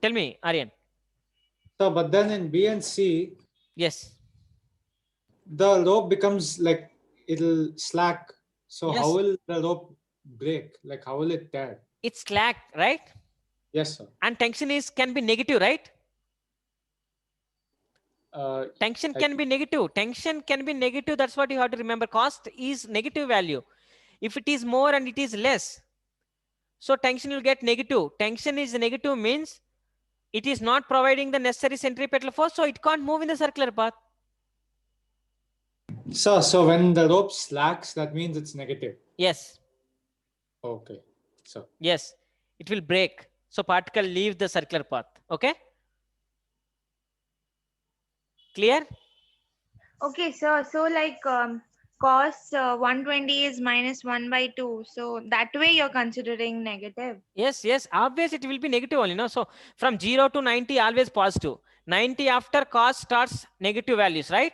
S1: Tell me, Aryan.
S8: so but then in B and C,
S1: Yes.
S8: the rope becomes like it'll slack. So
S1: Yes.
S8: how will the rope break? Like how will it tear?
S1: It's slack, right?
S8: Yes, sir.
S1: And tension is can be negative, right? Tension
S8: I-
S1: can be negative. Tension can be negative. That's what you have to remember. Cost is negative value. If it is more and it is less, so tension will get negative. Tension is negative means it is not providing the necessary centripetal force, so it can't move in the circular path.
S8: Sir, so when the rope slacks, that means it's negative.
S1: Yes,
S8: Okay. So
S1: yes, it will break. So particle leave the circular path. Okay? Clear?
S3: Okay, so like cos 120 is -1/2. So that way you're considering negative.
S1: Yes, yes. Obviously, it will be negative only. No, so from 0 to 90, always positive. 90 after cos starts negative values, right?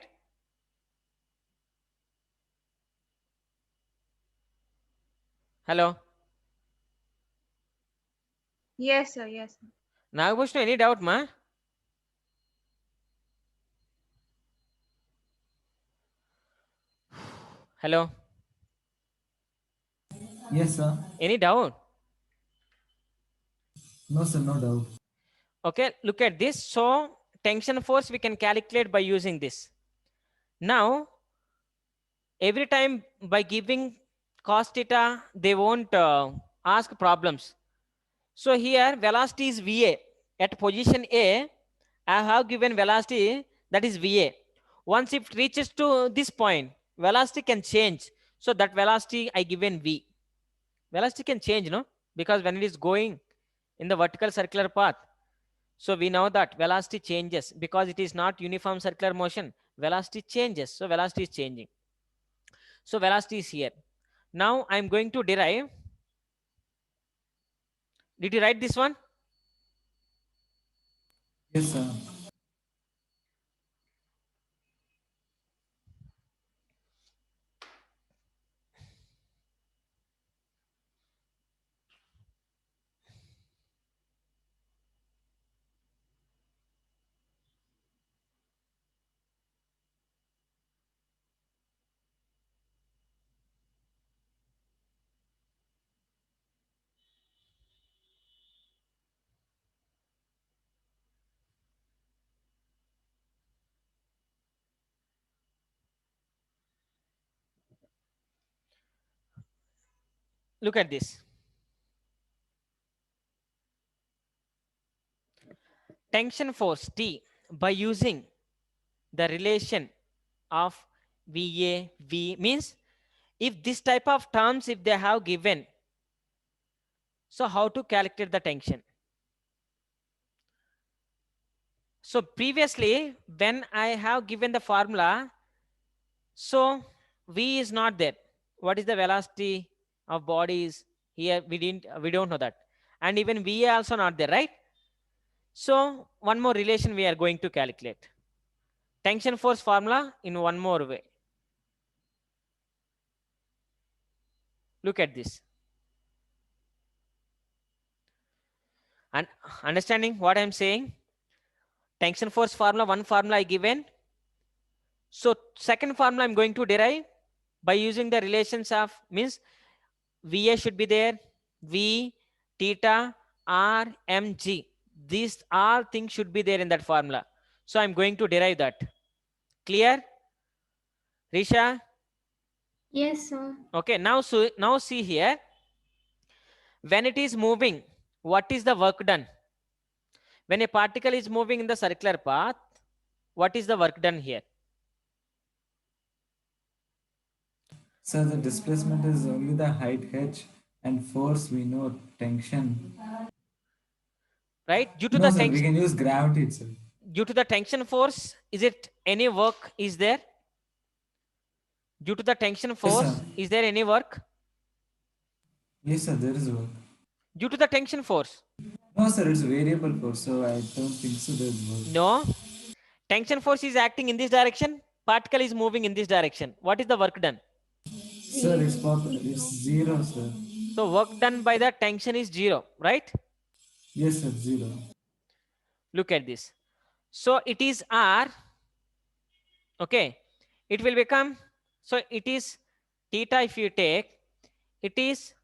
S1: Hello.
S3: Yes, sir. Yes, sir.
S1: Nagabhushnu, any doubt, ma? Hello?
S5: Yes, sir.
S1: Any doubt?
S5: No, sir, no doubt.
S1: Okay, look at this. So tension force we can calculate by using this. Now, every time by giving cos theta, they won't ask problems. So here velocity is VA. At position A, I have given velocity that is VA. Once it reaches to this point, velocity can change. So that velocity I given V. Velocity can change, no? Because when it is going in the vertical circular path, so we know that velocity changes because it is not uniform circular motion. Velocity changes. So velocity is changing. So velocity is here. Now I'm going to derive. Did you write this one?
S5: Yes, sir.
S1: Look at this. Tension force T by using the relation of VA V means if this type of terms if they have given, so how to calculate the tension? So previously when I have given the formula, so V is not there. What is the velocity of bodies here? We don't know that, and even VA also not there, right? So one more relation we are going to calculate. Tension force formula in one more way. Look at this. And understanding what I'm saying? Tension force formula, one formula I given. So second formula I'm going to derive by using the relations of means VA should be there, V, theta, R, mg. These all things should be there in that formula. So I'm going to derive that. Clear? Risha?
S7: Yes, sir.
S1: Okay, now see here. When it is moving, what is the work done? When a particle is moving in the circular path, what is the work done here?
S5: So the displacement is only the height h, and force we know tension.
S1: Right? Due to
S5: No,
S1: the
S5: sir, we
S1: tension,
S5: can use gravity itself.
S1: due to the tension force, is it any work is there? Due to the tension
S5: Yes,
S1: force,
S5: sir.
S1: is there any work?
S5: Yes, sir, there is work.
S1: Due to the tension force?
S5: No, sir, it's variable force, so I don't think so there's work.
S1: No. Tension force is acting in this direction. Particle is moving in this direction. What is the work done?
S5: Sir, it's zero, sir.
S1: So work done by the tension is zero, right?
S5: Yes, sir, zero.
S1: Look at this. So it is R. Okay. It will become, so it is theta if you take, it is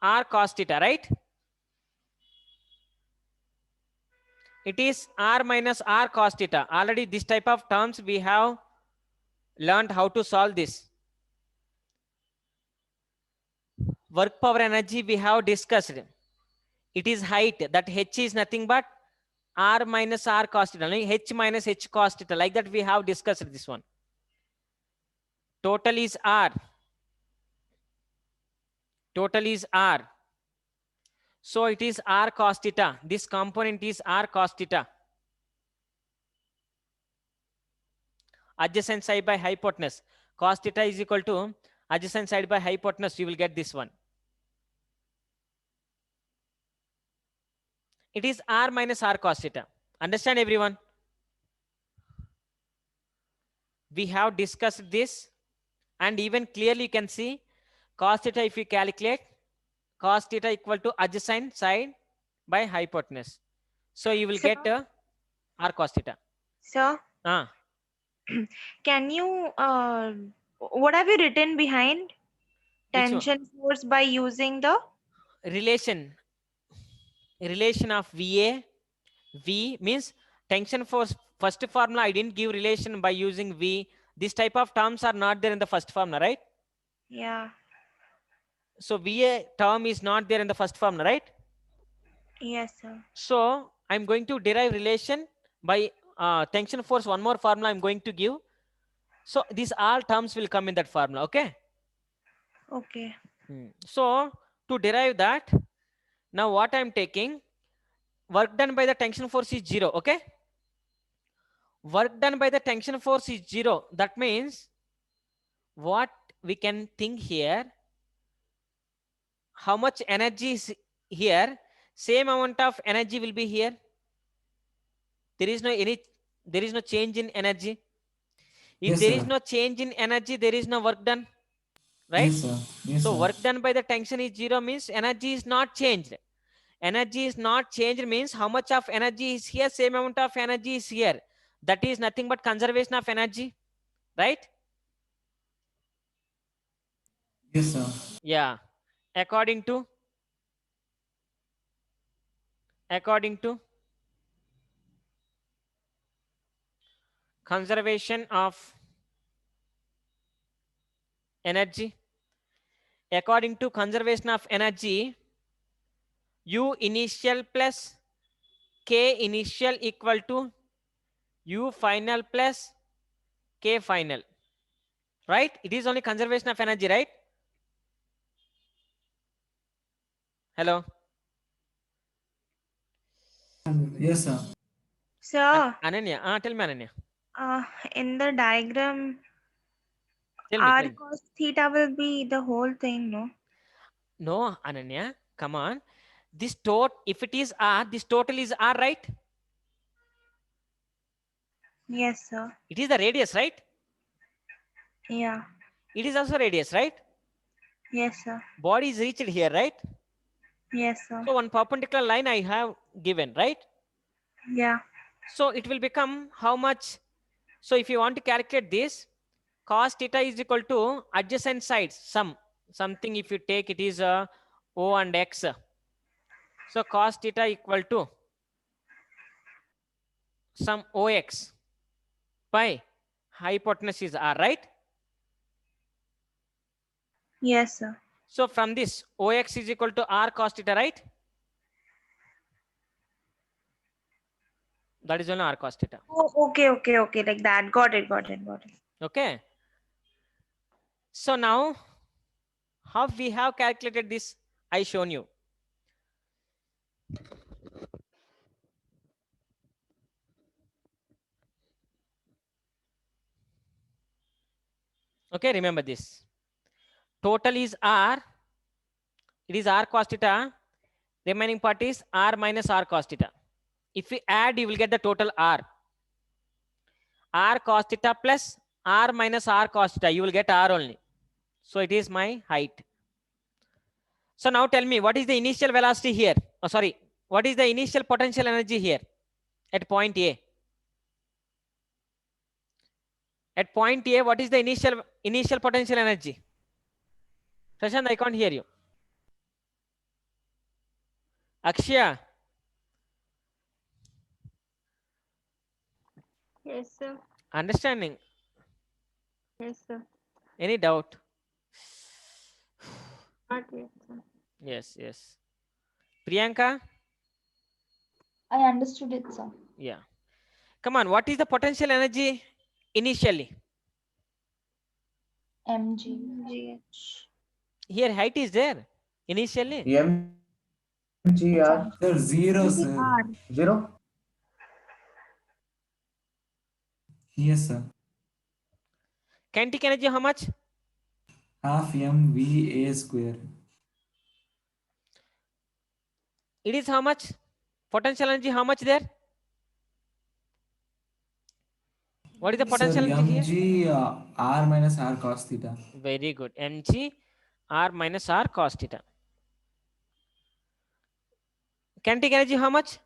S1: R cos theta, right? It is R minus R cos theta. Already this type of terms we have learned how to solve this. Work power energy we have discussed. It is height, that H is nothing but R minus R cos theta, H minus H cos theta, like that we have discussed this one. Total is R. Total is R. So it is R cos theta. This component is R cos theta. Adjacent side by hypotenuse. Cos theta is equal to adjacent side by hypotenuse. You will get this one. It is R minus R cos theta. Understand, everyone? We have discussed this, and even clearly you can see cos theta if you calculate, cos theta equal to adjacent side by hypotenuse. So you will
S3: Sir?
S1: get r cos theta.
S3: Sir,
S1: Ah,
S3: can you what have you written behind
S1: which one?
S3: tension force by using the
S1: Relation of VA. V means tension force. First formula I didn't give relation by using V. This type of terms are not there in the first formula, right?
S3: yeah,
S1: So VA term is not there in the first formula, right?
S3: yes sir.
S1: So I'm going to derive relation by tension force. One more formula I'm going to give. So these all terms will come in that formula. Okay.
S3: Okay.
S1: So to derive that, now what I'm taking, work done by the tension force is 0. Okay. Work done by the tension force is 0. That means what we can think here, how much energy is here, same amount of energy will be here. There is no change in energy. If
S5: Yes,
S1: there
S5: sir.
S1: is no change in energy, there is no work done, right?
S5: Yes, sir. Yes,
S1: So
S5: sir.
S1: work done by the tension is 0 means energy is not changed. Energy is not changed means how much of energy is here, same amount of energy is here. That is nothing but conservation of energy, right?
S5: Yes, sir.
S1: Yeah. According to conservation of energy, according to conservation of energy, U initial plus K initial equal to U final plus K final, right? It is only conservation of energy, right? Hello.
S5: Yes, sir.
S3: Sir,
S1: Ananya, tell me, Ananya.
S3: in the diagram,
S1: Tell me.
S3: r cos theta will be the whole thing, no?
S1: No, Ananya, come on. This if it is R, this total is R, right?
S3: Yes, sir.
S1: It is the radius, right?
S3: Yeah.
S1: It is also radius, right?
S3: Yes, sir.
S1: Body is reached here, right?
S3: Yes, sir.
S1: So one perpendicular line I have given, right?
S3: Yeah.
S1: So it will become how much? So if you want to calculate this, cos theta is equal to adjacent sides, something if you take it is O and X. So cos theta equal to some OX by hypotenuse is R, right?
S3: Yes, sir.
S1: So from this, OX is equal to R cos theta, right? That is only R cos theta.
S3: Oh, okay. Like that. Got it.
S1: Okay. So now, how we have calculated this, I shown you. Okay, remember this. Total is R. It is R cos theta. Remaining part is R minus R cos theta. If we add, you will get the total R. R cos theta plus R minus R cos theta. You will get R only. So it is my height. So now tell me, what is the initial velocity here? Oh, sorry. What is the initial potential energy here at point A? At point A, what is the initial potential energy? Prashant, I can't hear you. Akshaya.
S7: Yes, sir.
S1: Understanding?
S7: Yes, sir.
S1: Any doubt?
S7: Not yet, sir.
S1: Yes. Priyanka?
S9: I understood it, sir.
S1: Yeah. Come on, what is the potential energy initially?
S9: mg.
S1: Here height is there initially.
S6: MGR
S5: Sir, 0, sir.
S6: 0.
S5: Yes, sir.
S1: Kinetic energy how much?
S5: Half mva square.
S1: It is how much? Potential energy how much there? What is the potential
S5: Sir,
S1: energy here?
S5: mg r minus r cos theta.
S1: Very good. Mg R minus R cos theta. Kinetic energy how much?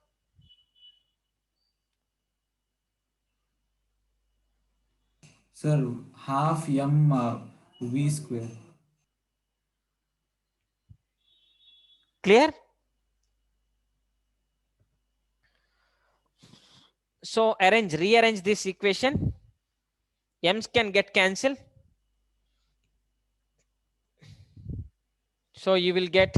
S5: Sir, half m v square.
S1: Clear? So rearrange this equation. M's can get cancelled. So you will get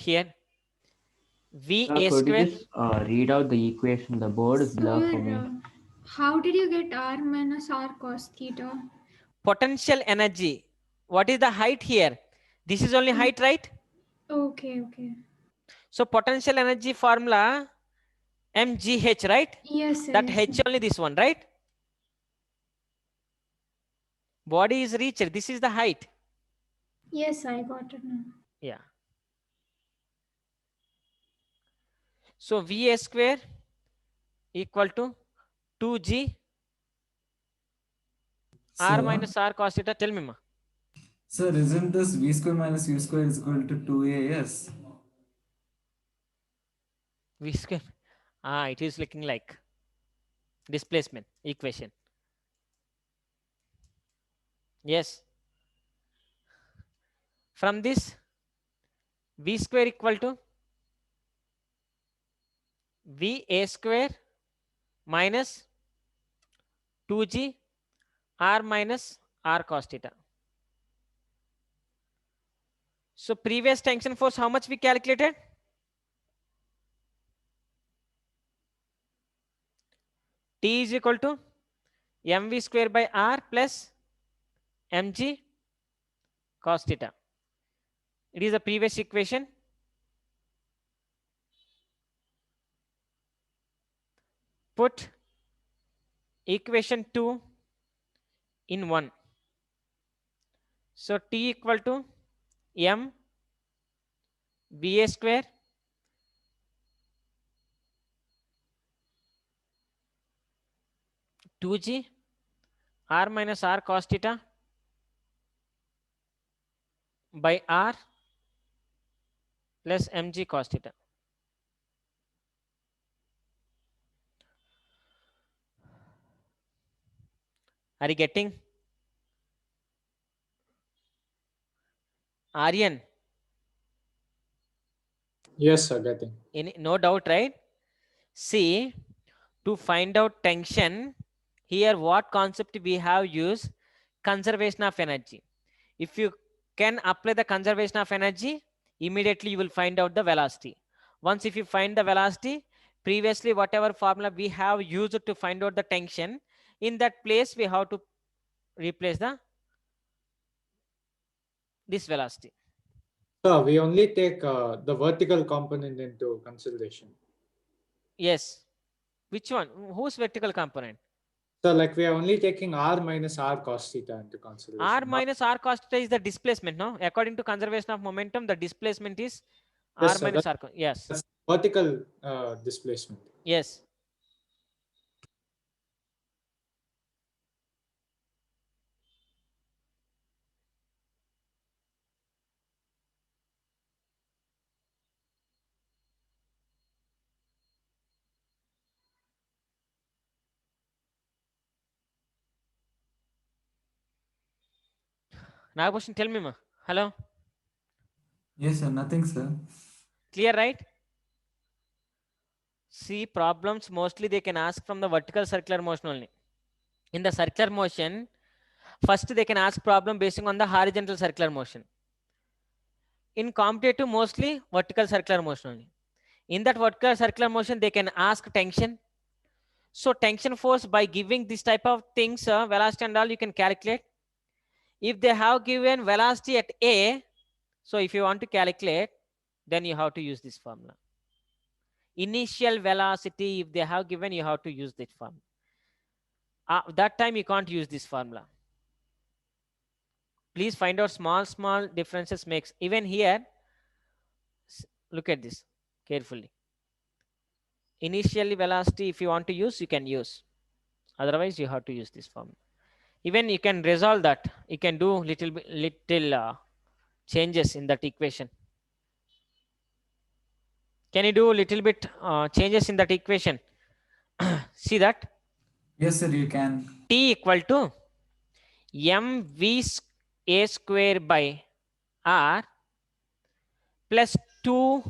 S1: here V
S2: Sir,
S1: A
S2: could you
S1: square.
S2: just read out the equation? The board is blur for me.
S7: How did you get r minus r cos theta?
S1: Potential energy. What is the height here? This is only height, right?
S7: Okay.
S1: So potential energy formula mgh, right?
S7: Yes, sir.
S1: That
S7: Yes,
S1: h
S7: sir.
S1: only this one, right? Body is reached. This is the height.
S7: Yes, I got it now.
S1: Yeah. So VA square equal to 2g r
S5: Sir,
S1: minus r cos theta. Tell me, ma.
S5: sir, isn't this v square minus u square is equal to 2as?
S1: V square. It is looking like displacement equation. Yes. From this, v square equal to VA square minus 2g r minus r cos theta. So previous tension force, how much we calculated? T is equal to mv square by r plus mg cos theta. It is the previous equation. Put equation 2 in 1. So T equal to m VA square two g r minus r cos theta by r plus mg cos theta. Are you getting? Aryan,
S8: Yes, sir, getting.
S1: no doubt, right? See, to find out tension, here what concept we have used? Conservation of energy. If you can apply the conservation of energy, immediately you will find out the velocity. Once if you find the velocity, previously whatever formula we have used to find out the tension, in that place we have to replace this velocity.
S8: So we only take the vertical component into consideration.
S1: Yes. Which one? Whose vertical component?
S8: So like we are only taking r minus r cos theta into consideration.
S1: R minus r cos theta is the displacement, no? According to conservation of momentum, the displacement is
S8: Yes,
S1: r
S8: sir,
S1: minus r. Yes.
S8: that's vertical displacement.
S1: Yes. Nagabhushan, tell me, ma. Hello.
S5: Yes, sir, nothing, sir.
S1: Clear, right? See, problems mostly they can ask from the vertical circular motion only. In the circular motion, first they can ask problem basing on the horizontal circular motion. In competitive, mostly vertical circular motion only. In that vertical circular motion, they can ask tension. So tension force, by giving this type of things, velocity and all, you can calculate. If they have given velocity at A, so if you want to calculate, then you have to use this formula. Initial velocity, if they have given, you have to use that formula. That time you can't use this formula. Please find out small differences makes. Even here, look at this carefully. Initially velocity, if you want to use, you can use. Otherwise, you have to use this formula. Even you can resolve that. You can do little changes in that equation. Can you do a little bit changes in that equation? See that?
S5: Yes, sir, you can.
S1: T equal to mv a square by r plus 2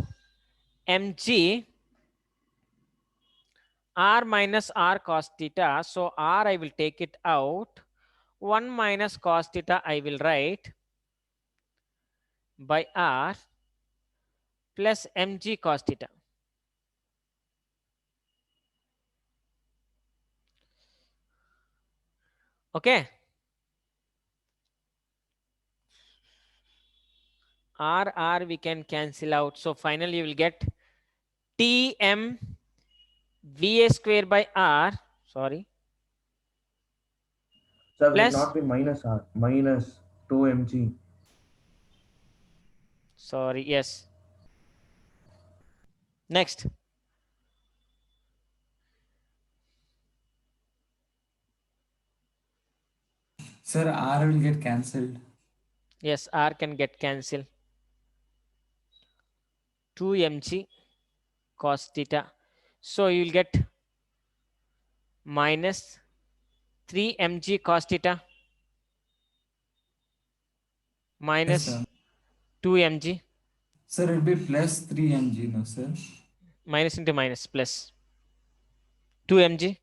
S1: mg r minus r cos theta. So r I will take it out. 1 minus cos theta I will write by r plus mg cos theta. Okay. R we can cancel out. So finally you will get Tm Va square by R. Sorry.
S6: So will it
S1: Plus.
S6: not be minus R, minus 2mg?
S1: Sorry, yes. Next.
S5: Sir, R will get cancelled.
S1: Yes, R can get cancelled. 2 mg cos theta. So you will get minus 3 mg cos theta minus
S5: Yes, sir.
S1: 2 mg.
S5: Sir, it will be plus 3 mg, no, sir?
S1: Minus into minus plus 2 mg.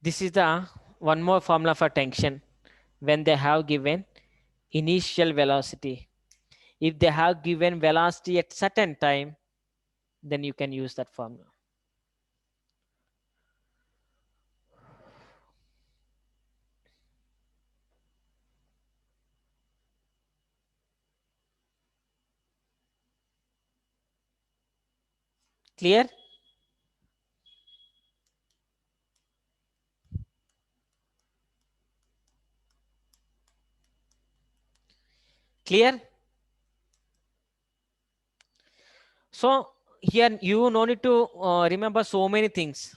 S1: This is the one more formula for tension when they have given initial velocity. If they have given velocity at certain time, then you can use that formula. Clear? Clear? So here you no need to remember so many things.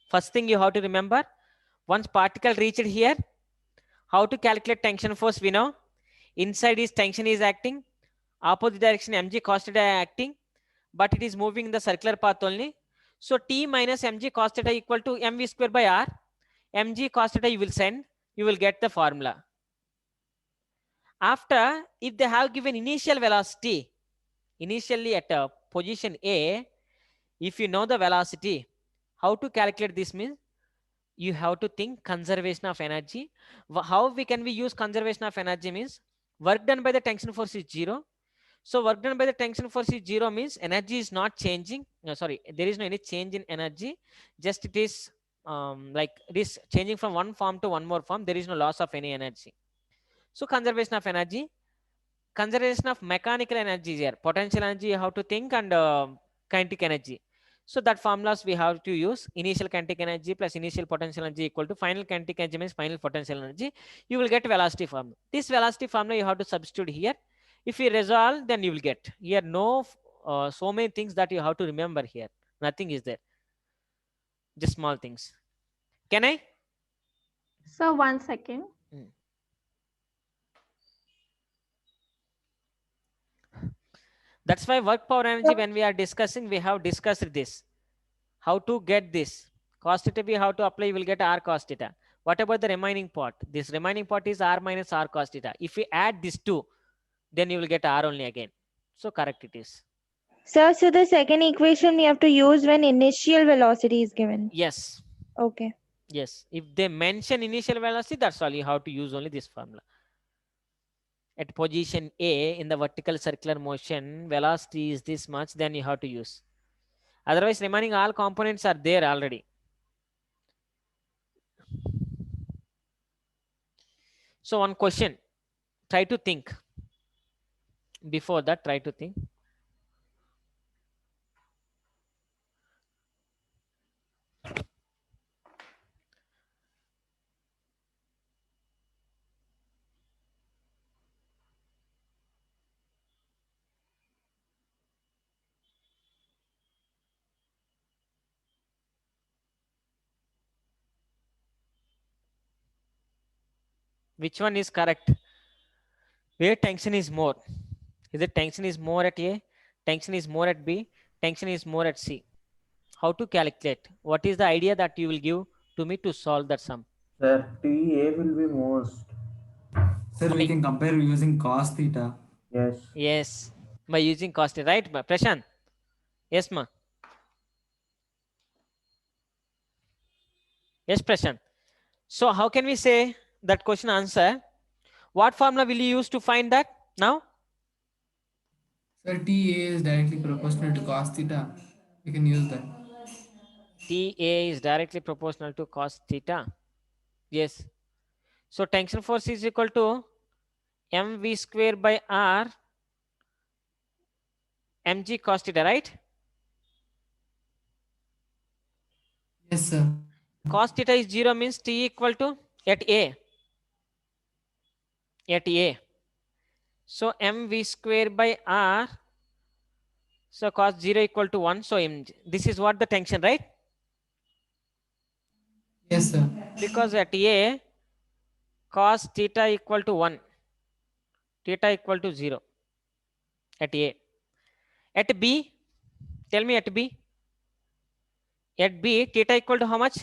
S1: First thing you have to remember, once particle reached here, how to calculate tension force we know. Inside is tension is acting, opposite direction mg cos theta acting, but it is moving in the circular path only. So T minus mg cos theta equal to mv square by r. Mg cos theta you will send, you will get the formula. After, if they have given initial velocity, initially at position A, if you know the velocity, how to calculate this means you have to think conservation of energy. How can we use conservation of energy means work done by the tension force is 0. So work done by the tension force is 0 means energy is not changing. No, sorry, there is no any change in energy. Just it is like it is changing from one form to one more form. There is no loss of any energy. So conservation of energy, conservation of mechanical energy is here. Potential energy you have to think, and kinetic energy. So that formulas we have to use. Initial kinetic energy plus initial potential energy equal to final kinetic energy means final potential energy. You will get velocity formula. This velocity formula you have to substitute here. If you resolve, then you will get here no so many things that you have to remember here. Nothing is there. Just small things. Can I?
S4: So 1 second.
S1: That's why work power energy, when we are discussing, we have discussed this. How to get this? Cos theta we have to apply, you will get r cos theta. What about the remaining part? This remaining part is r minus r cos theta. If we add these two, then you will get r only again. So correct it is.
S3: Sir, so the second equation we have to use when initial velocity is given.
S1: Yes.
S3: Okay.
S1: Yes. If they mention initial velocity, that's all you have to use only this formula. At position A in the vertical circular motion, velocity is this much, then you have to use. Otherwise, remaining all components are there already. So one question, try to think. Before that, try to think. Which one is correct? Where tension is more? Is it tension is more at A? Tension is more at B? Tension is more at C? How to calculate? What is the idea that you will give to me to solve that sum?
S6: Sir, TA will be most.
S5: Sir, we
S1: Why?
S5: can compare using cos theta.
S6: Yes.
S1: Yes, by using cost, right? Prashant? Yes, ma. Yes, Prashant. So how can we say that question answer? What formula will you use to find that now?
S10: Sir, TA is directly proportional to cos theta. We can use that.
S1: TA is directly proportional to cos theta. Yes. So tension force is equal to mv square by r mg cos theta, right?
S10: Yes, sir.
S1: Cos theta is 0 means t equal to at A. At A. So mv square by r. So cos 0 equal to 1. So mg. This is what the tension, right?
S10: Yes, sir.
S1: Because at A, cos theta equal to 1. Theta equal to 0. At A. At B, tell me at B. At B, theta equal to how much?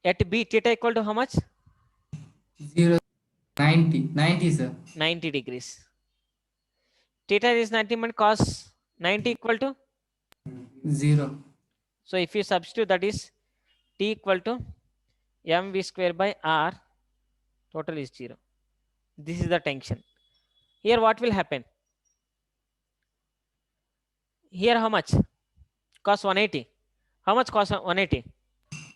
S1: At B, theta equal to how much?
S10: 0, 90, sir.
S1: 90 degrees. Theta is 90 and cos 90 equal to?
S10: 0.
S1: So if you substitute, that is T equal to mv square by r, total is 0. This is the tension. Here what will happen? Here how much? Cos 180. How much cos 180?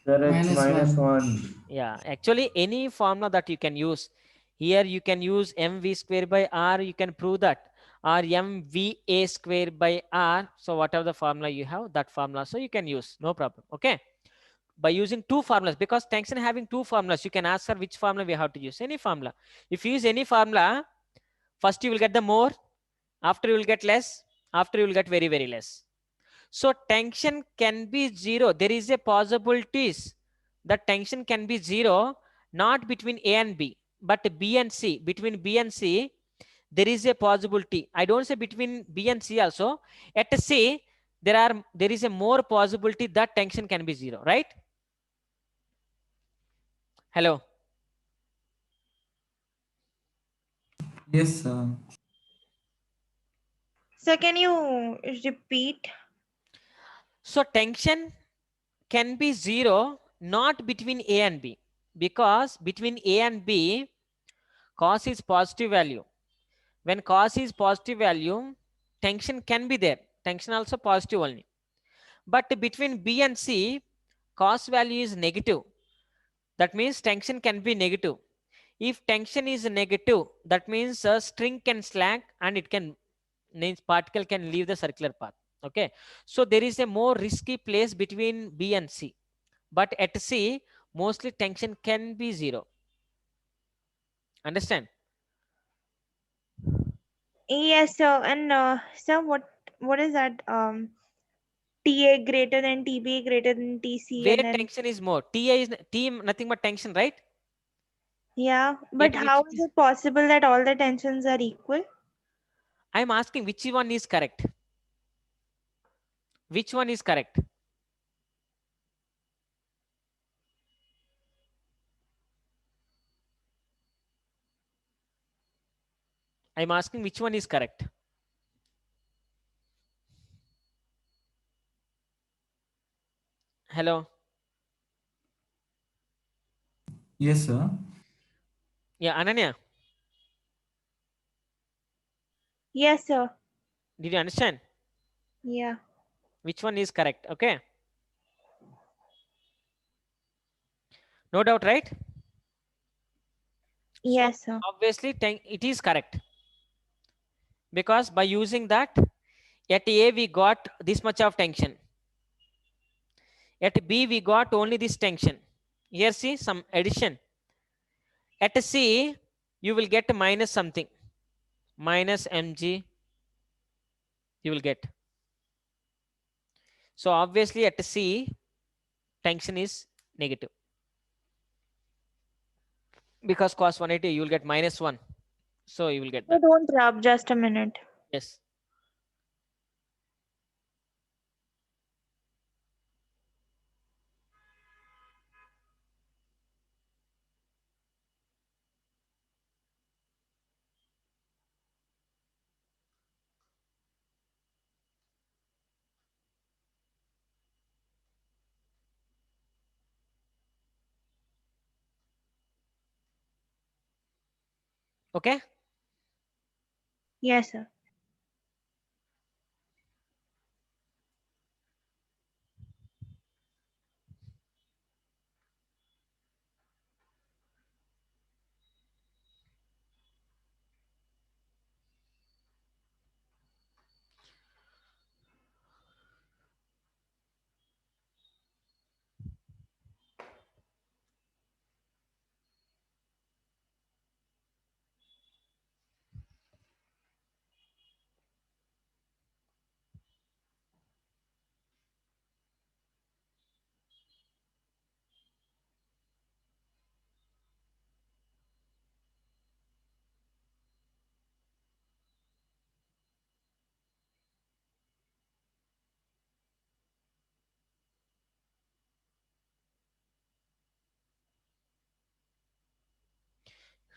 S6: Sir, it's
S10: Minus
S6: minus
S10: 1.
S6: 1.
S1: Yeah, actually any formula that you can use. Here you can use mv square by r, you can prove that, or mva square by r. So whatever the formula you have, that formula, so you can use, no problem. Okay. By using two formulas, because tension having two formulas, you can ask her which formula we have to use. Any formula. If you use any formula, first you will get the more, after you will get less, after you will get very, very less. So tension can be 0. There is a possibilities that tension can be 0, not between A and B, but B and C. Between B and C, there is a possibility. I don't say between B and C also. At C, there is a more possibility that tension can be 0, right? Hello.
S5: Yes, sir.
S3: So can you repeat?
S1: So tension can be 0, not between A and B, because between A and B, cos is positive value. When cos is positive value, tension can be there. Tension also positive only. But between B and C, cos value is negative. That means tension can be negative. If tension is negative, that means a string can slack and it can, means particle can leave the circular path. Okay. So there is a more risky place between B and C. But at C, mostly tension can be 0. Understand?
S3: Yes, sir. And sir, what is that? TA greater than TB greater than TC,
S1: Where
S3: and then
S1: tension is more? TA is T, nothing but tension, right?
S3: yeah.
S1: At
S3: But
S1: which
S3: how is it possible that all the tensions are equal?
S1: I'm asking which one is correct? Which one is correct? I'm asking which one is correct? Hello.
S5: Yes, sir.
S1: Yeah, Ananya,
S3: Yes, sir.
S1: did you understand?
S3: Yeah.
S1: Which one is correct? Okay. No doubt, right?
S3: Yes,
S1: So
S3: sir.
S1: obviously it is correct, because by using that, at A we got this much of tension. At B we got only this tension. Here see some addition. At C you will get minus something, minus mg you will get. So obviously at C tension is negative. because cos 180 you will get -1. So you will get
S3: So
S1: that.
S3: don't rub, just a minute.
S1: Yes. Okay.
S3: Yes, sir.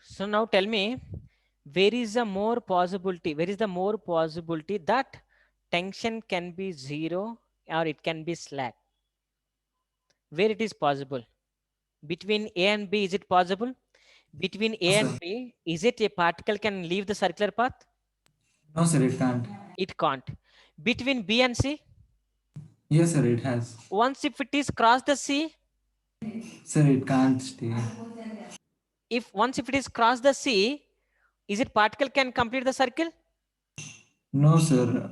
S3: So now tell me, where is the more possibility? Where is the more possibility that tension can be 0 or it can be slack? Where it is possible? Between A and B, is it possible? Between A
S5: No,
S1: and
S5: sir.
S1: B, is it a particle can leave the circular path?
S5: No, sir, it can't.
S1: It can't. Between B and C,
S5: Yes, sir, it has.
S1: once if it is crossed the C,
S5: Sir, it can't stay.
S1: once if it is crossed the C, is it particle can complete the circle?
S5: No, sir.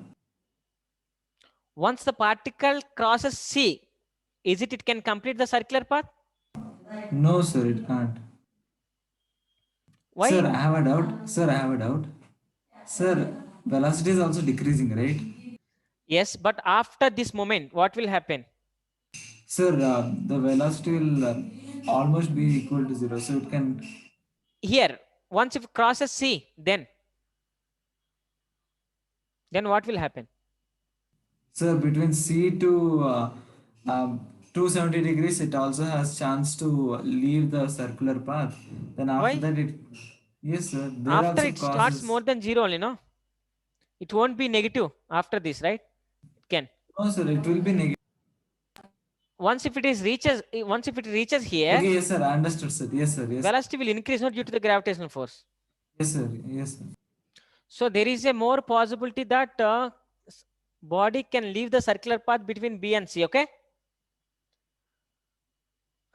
S1: Once the particle crosses C, is it can complete the circular path?
S5: No, sir, it can't.
S1: Why?
S5: Sir, I have a doubt. Sir, I have a doubt. Sir, velocity is also decreasing, right?
S1: Yes, but after this moment, what will happen?
S5: Sir, the velocity will almost be equal to 0. So it can.
S1: Here, once if crosses C, then what will happen?
S5: Sir, between C to 270 degrees, it also has chance to leave the circular path. Then after
S1: Why?
S5: that, it. Yes, sir. There
S1: After
S5: also
S1: it starts
S5: causes.
S1: more than 0 only, no? It won't be negative after this, right? It can.
S5: No, sir, it will be negative.
S1: Once if it reaches here,
S5: Okay, yes, sir. I understood, sir. Yes, sir. Yes.
S1: velocity will increase not due to the gravitational force.
S5: Yes, sir. Yes, sir.
S1: So there is a more possibility that body can leave the circular path between B and C. Okay.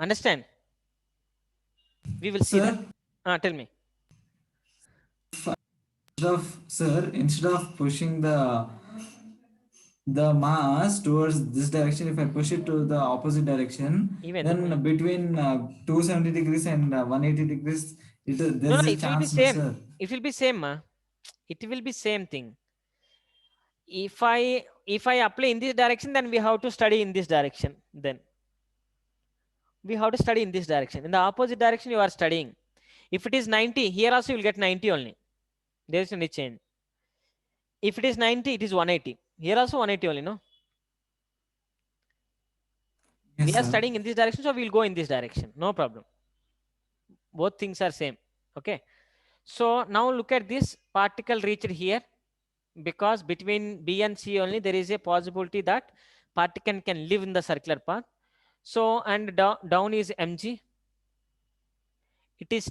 S1: Understand? We will see
S5: Sir,
S1: that. Tell me.
S5: Instead of pushing the mass towards this direction, if I push it to the opposite direction,
S1: Even
S5: then between 270 degrees and 180 degrees,
S1: no,
S5: there's a
S1: it will be
S5: chance, no,
S1: same.
S5: sir.
S1: It will be same. It will be same thing. If I apply in this direction, then we have to study in this direction. Then we have to study in this direction. In the opposite direction, you are studying. If it is 90, here also you will get 90 only. There is any change. If it is 90, it is 180. Here also 180 only, no?
S5: Yes,
S1: We are
S5: sir.
S1: studying in this direction, so we will go in this direction. No problem. Both things are same. Okay. So now look at this particle reached here, because between B and C only there is a possibility that particle can live in the circular path. So and down is mg. It is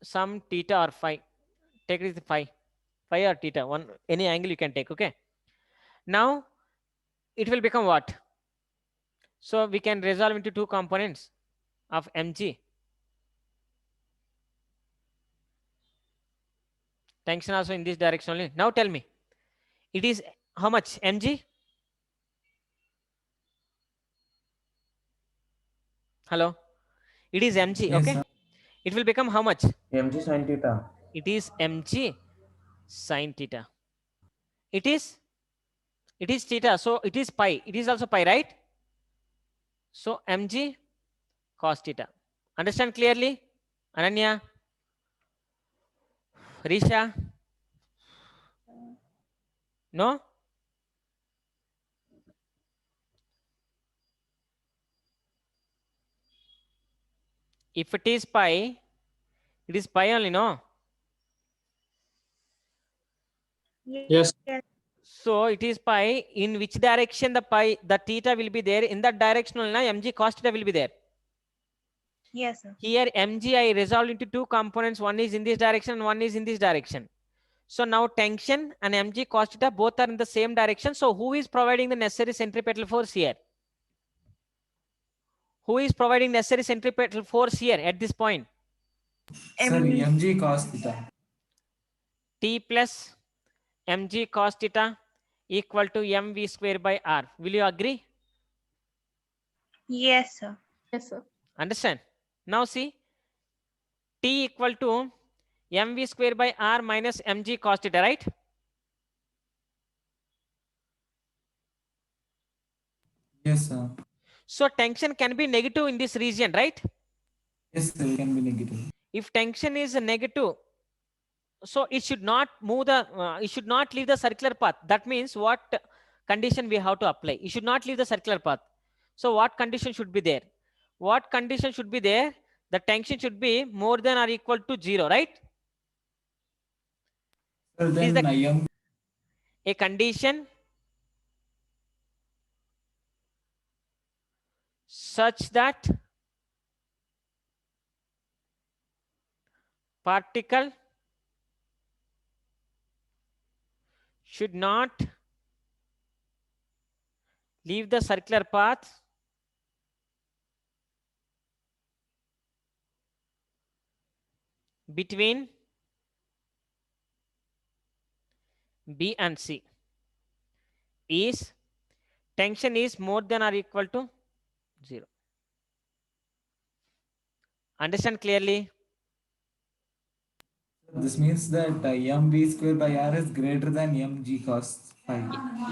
S1: some theta or phi. Take it as phi or theta, one any angle you can take. Okay. Now it will become what? So we can resolve into two components of mg. Tension also in this direction only. Now tell me, it is how much mg? Hello, it is mg.
S5: Yes,
S1: Okay,
S5: sir.
S1: it will become how much?
S6: mg sin theta.
S1: It is mg sin theta. It is theta, so it is pi. It is also pi, right? So mg cos theta. Understand clearly? Ananya, Risha, no? If it is pi, it is pi only, no?
S8: Yes.
S1: So it is pi. In which direction the pi, the theta will be there? In that direction only, mg cos theta will be there.
S9: Yes, sir.
S1: Here mg I resolved into two components. One is in this direction, one is in this direction. So now tension and mg cos theta both are in the same direction. So who is providing the necessary centripetal force here? Who is providing necessary centripetal force here at this point?
S5: Sir, mg cos theta.
S1: T plus mg cos theta equal to mv square by r. Will you agree?
S9: Yes, sir.
S4: Yes, sir.
S1: Understand? Now see, T equal to mv square by r minus mg cos theta, right?
S5: Yes, sir.
S1: So tension can be negative in this region, right?
S5: Yes, sir, it can be negative.
S1: If tension is negative, so it should not move the, it should not leave the circular path. That means what condition we have to apply? It should not leave the circular path. So what condition should be there? What condition should be there? The tension should be more than or equal to 0, right?
S5: Sir,
S1: Is
S5: then
S1: the a condition such that particle should not leave the circular path between B and C is tension is more than or equal to 0. Understand clearly?
S5: this means that mv square by r is greater than mg cos phi.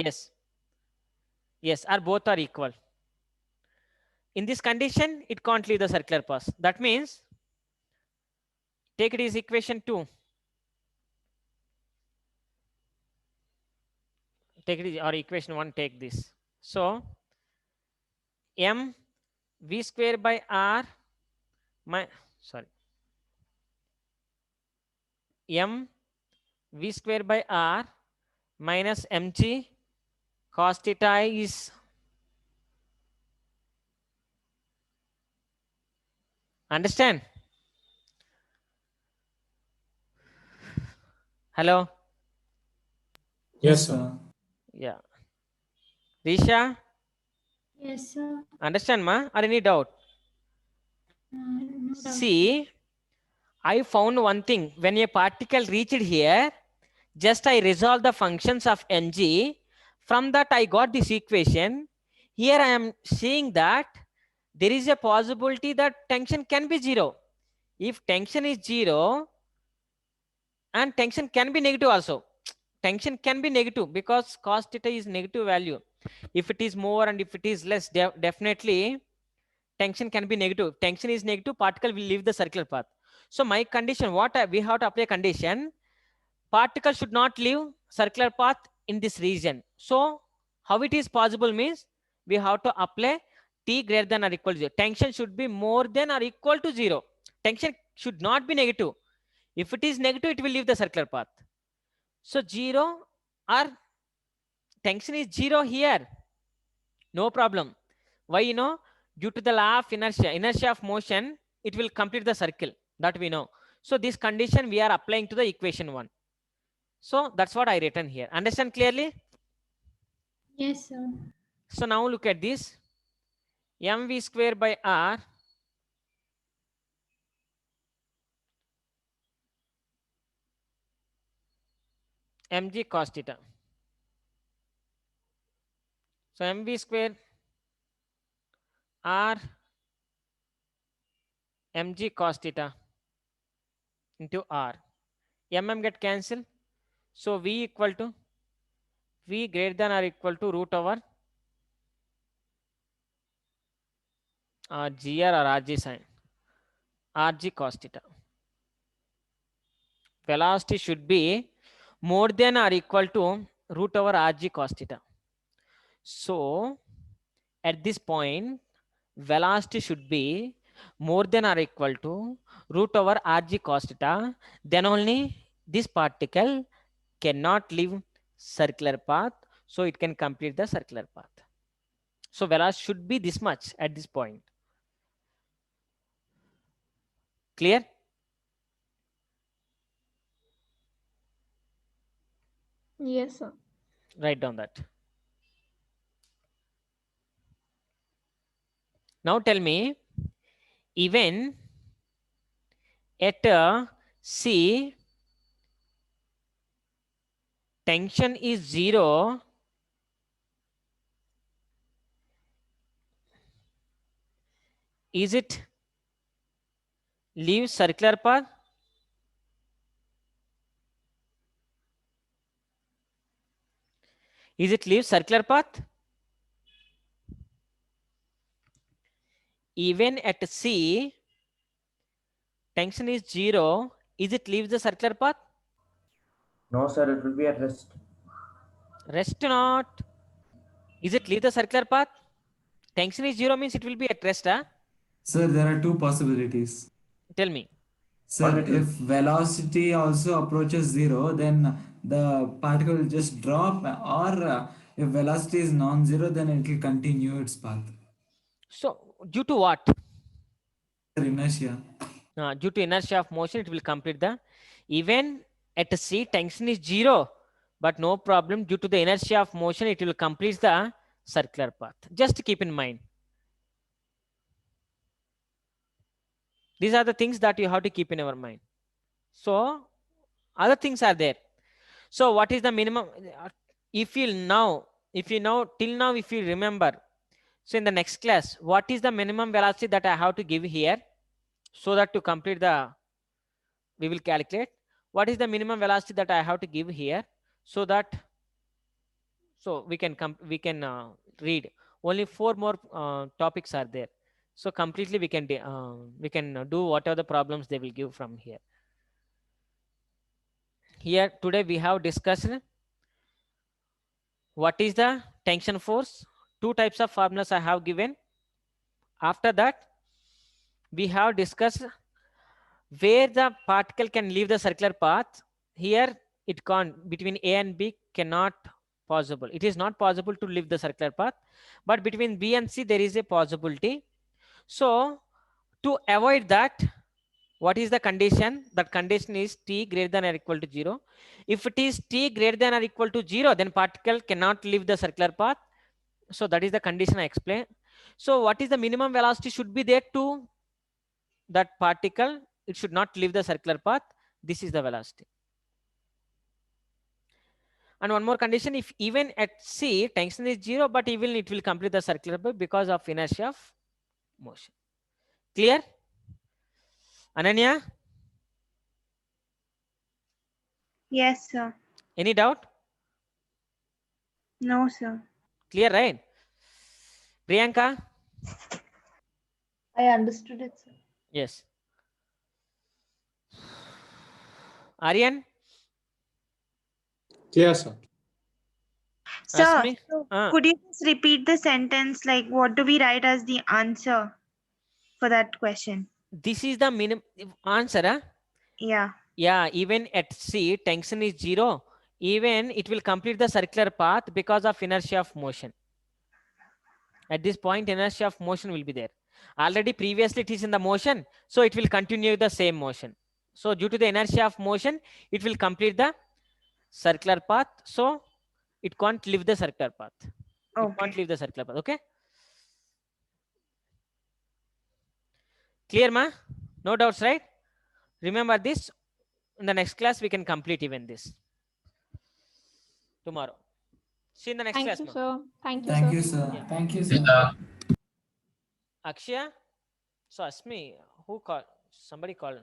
S1: Yes. Yes, or both are equal. In this condition, it can't leave the circular path. That means, take it as equation 2. Take it as, or equation 1, take this. So, m v square by r, m v square by r minus mg cos theta is understand? Hello?
S8: Yes, sir.
S1: Yeah. Risha,
S7: Yes, sir.
S1: understand ma? Or any doubt?
S7: No doubt.
S1: See, I found one thing. When a particle reached here, just I resolve the functions of mg. From that, I got this equation. Here I am seeing that there is a possibility that tension can be 0. If tension is 0, and tension can be negative also. Tension can be negative because cos theta is negative value. If it is more and if it is less, definitely tension can be negative. Tension is negative, particle will leave the circular path. So my condition, we have to apply condition, particle should not leave circular path in this region. So how it is possible means we have to apply T greater than or equal to 0. Tension should be more than or equal to 0. Tension should not be negative. If it is negative, it will leave the circular path. So 0 or tension is 0 here. No problem. Why? Due to the law of inertia of motion, it will complete the circle. That we know. So this condition we are applying to the equation 1. So that's what I written here. Understand clearly?
S7: Yes, sir.
S1: So now look at this. mv square by r mg cos theta. So mv square r mg cos theta into r. Get cancelled. So v equal to v greater than or equal to root over gr or rg sine rg cos theta.
S3: velocity should be more than or equal to root over rg cos theta. So at this point, velocity should be more than or equal to root over rg cos theta. Then only this particle cannot leave circular path, so it can complete the circular path. So velocity should be this much at this point. Clear?
S4: Yes, sir.
S3: Write down that. Now tell me, even at C, tension is 0, is it leave circular path? Is it leave circular path? Even at C, tension is 0, is it leave the circular path?
S6: No, sir, it will be at rest.
S3: Rest not. Is it leave the circular path? Tension is 0 means it will be at rest. Huh?
S5: Sir, there are two possibilities.
S3: Tell me.
S5: Sir, if velocity also approaches 0, then the particle will just drop, or if velocity is non-zero, then it will continue its path.
S3: So due to what?
S5: Inertia.
S3: Due to inertia of motion, it will complete the, even at C, tension is 0, but no problem. Due to the inertia of motion, it will complete the circular path. Just keep in mind. These are the things that you have to keep in your mind. So other things are there. So what is the minimum? If you know till now, if you remember, so in the next class, what is the minimum velocity that I have to give here, so that to complete the, we will calculate what is the minimum velocity that I have to give here, so that, so we can read. Only 4 more topics are there. So completely we can do whatever the problems they will give from here. Here today we have discussed what is the tension force. 2 types of formulas I have given. After that, we have discussed where the particle can leave the circular path. Here it can't, between A and B cannot possible. It is not possible to leave the circular path, but between B and C there is a possibility. So to avoid that, what is the condition? That condition is T greater than or equal to 0. If it is T greater than or equal to 0, then particle cannot leave the circular path. So that is the condition I explained. So what is the minimum velocity should be there to that particle? It should not leave the circular path. This is the velocity. And one more condition, if even at C, tension is 0, but even it will complete the circular path because of inertia of motion. Clear? Ananya?
S9: Yes, sir.
S3: Any doubt?
S9: No, sir.
S3: Clear, right? Priyanka?
S4: I understood it, sir.
S3: Yes. Aryan?
S8: Clear, sir.
S9: Sir,
S3: Asmi?
S9: could you just repeat the sentence? Like, what do we write as the answer for that question?
S3: This is the minimum answer. Huh?
S9: Yeah.
S3: Yeah, even at C, tension is 0. Even it will complete the circular path because of inertia of motion. At this point, inertia of motion will be there. Already previously it is in the motion, so it will continue the same motion. So due to the inertia of motion, it will complete the circular path. So it can't leave the circular path.
S9: Okay.
S3: It can't leave the circular path. Okay. Clear, ma? No doubts, right? Remember this. In the next class, we can complete even this. Tomorrow. See you in the next class.
S4: Thank you, sir. Thank you,
S5: Thank
S4: sir.
S5: you, sir.
S3: Yeah.
S10: Thank you, sir.
S3: Akshaya? So Asmi, who called? Somebody called.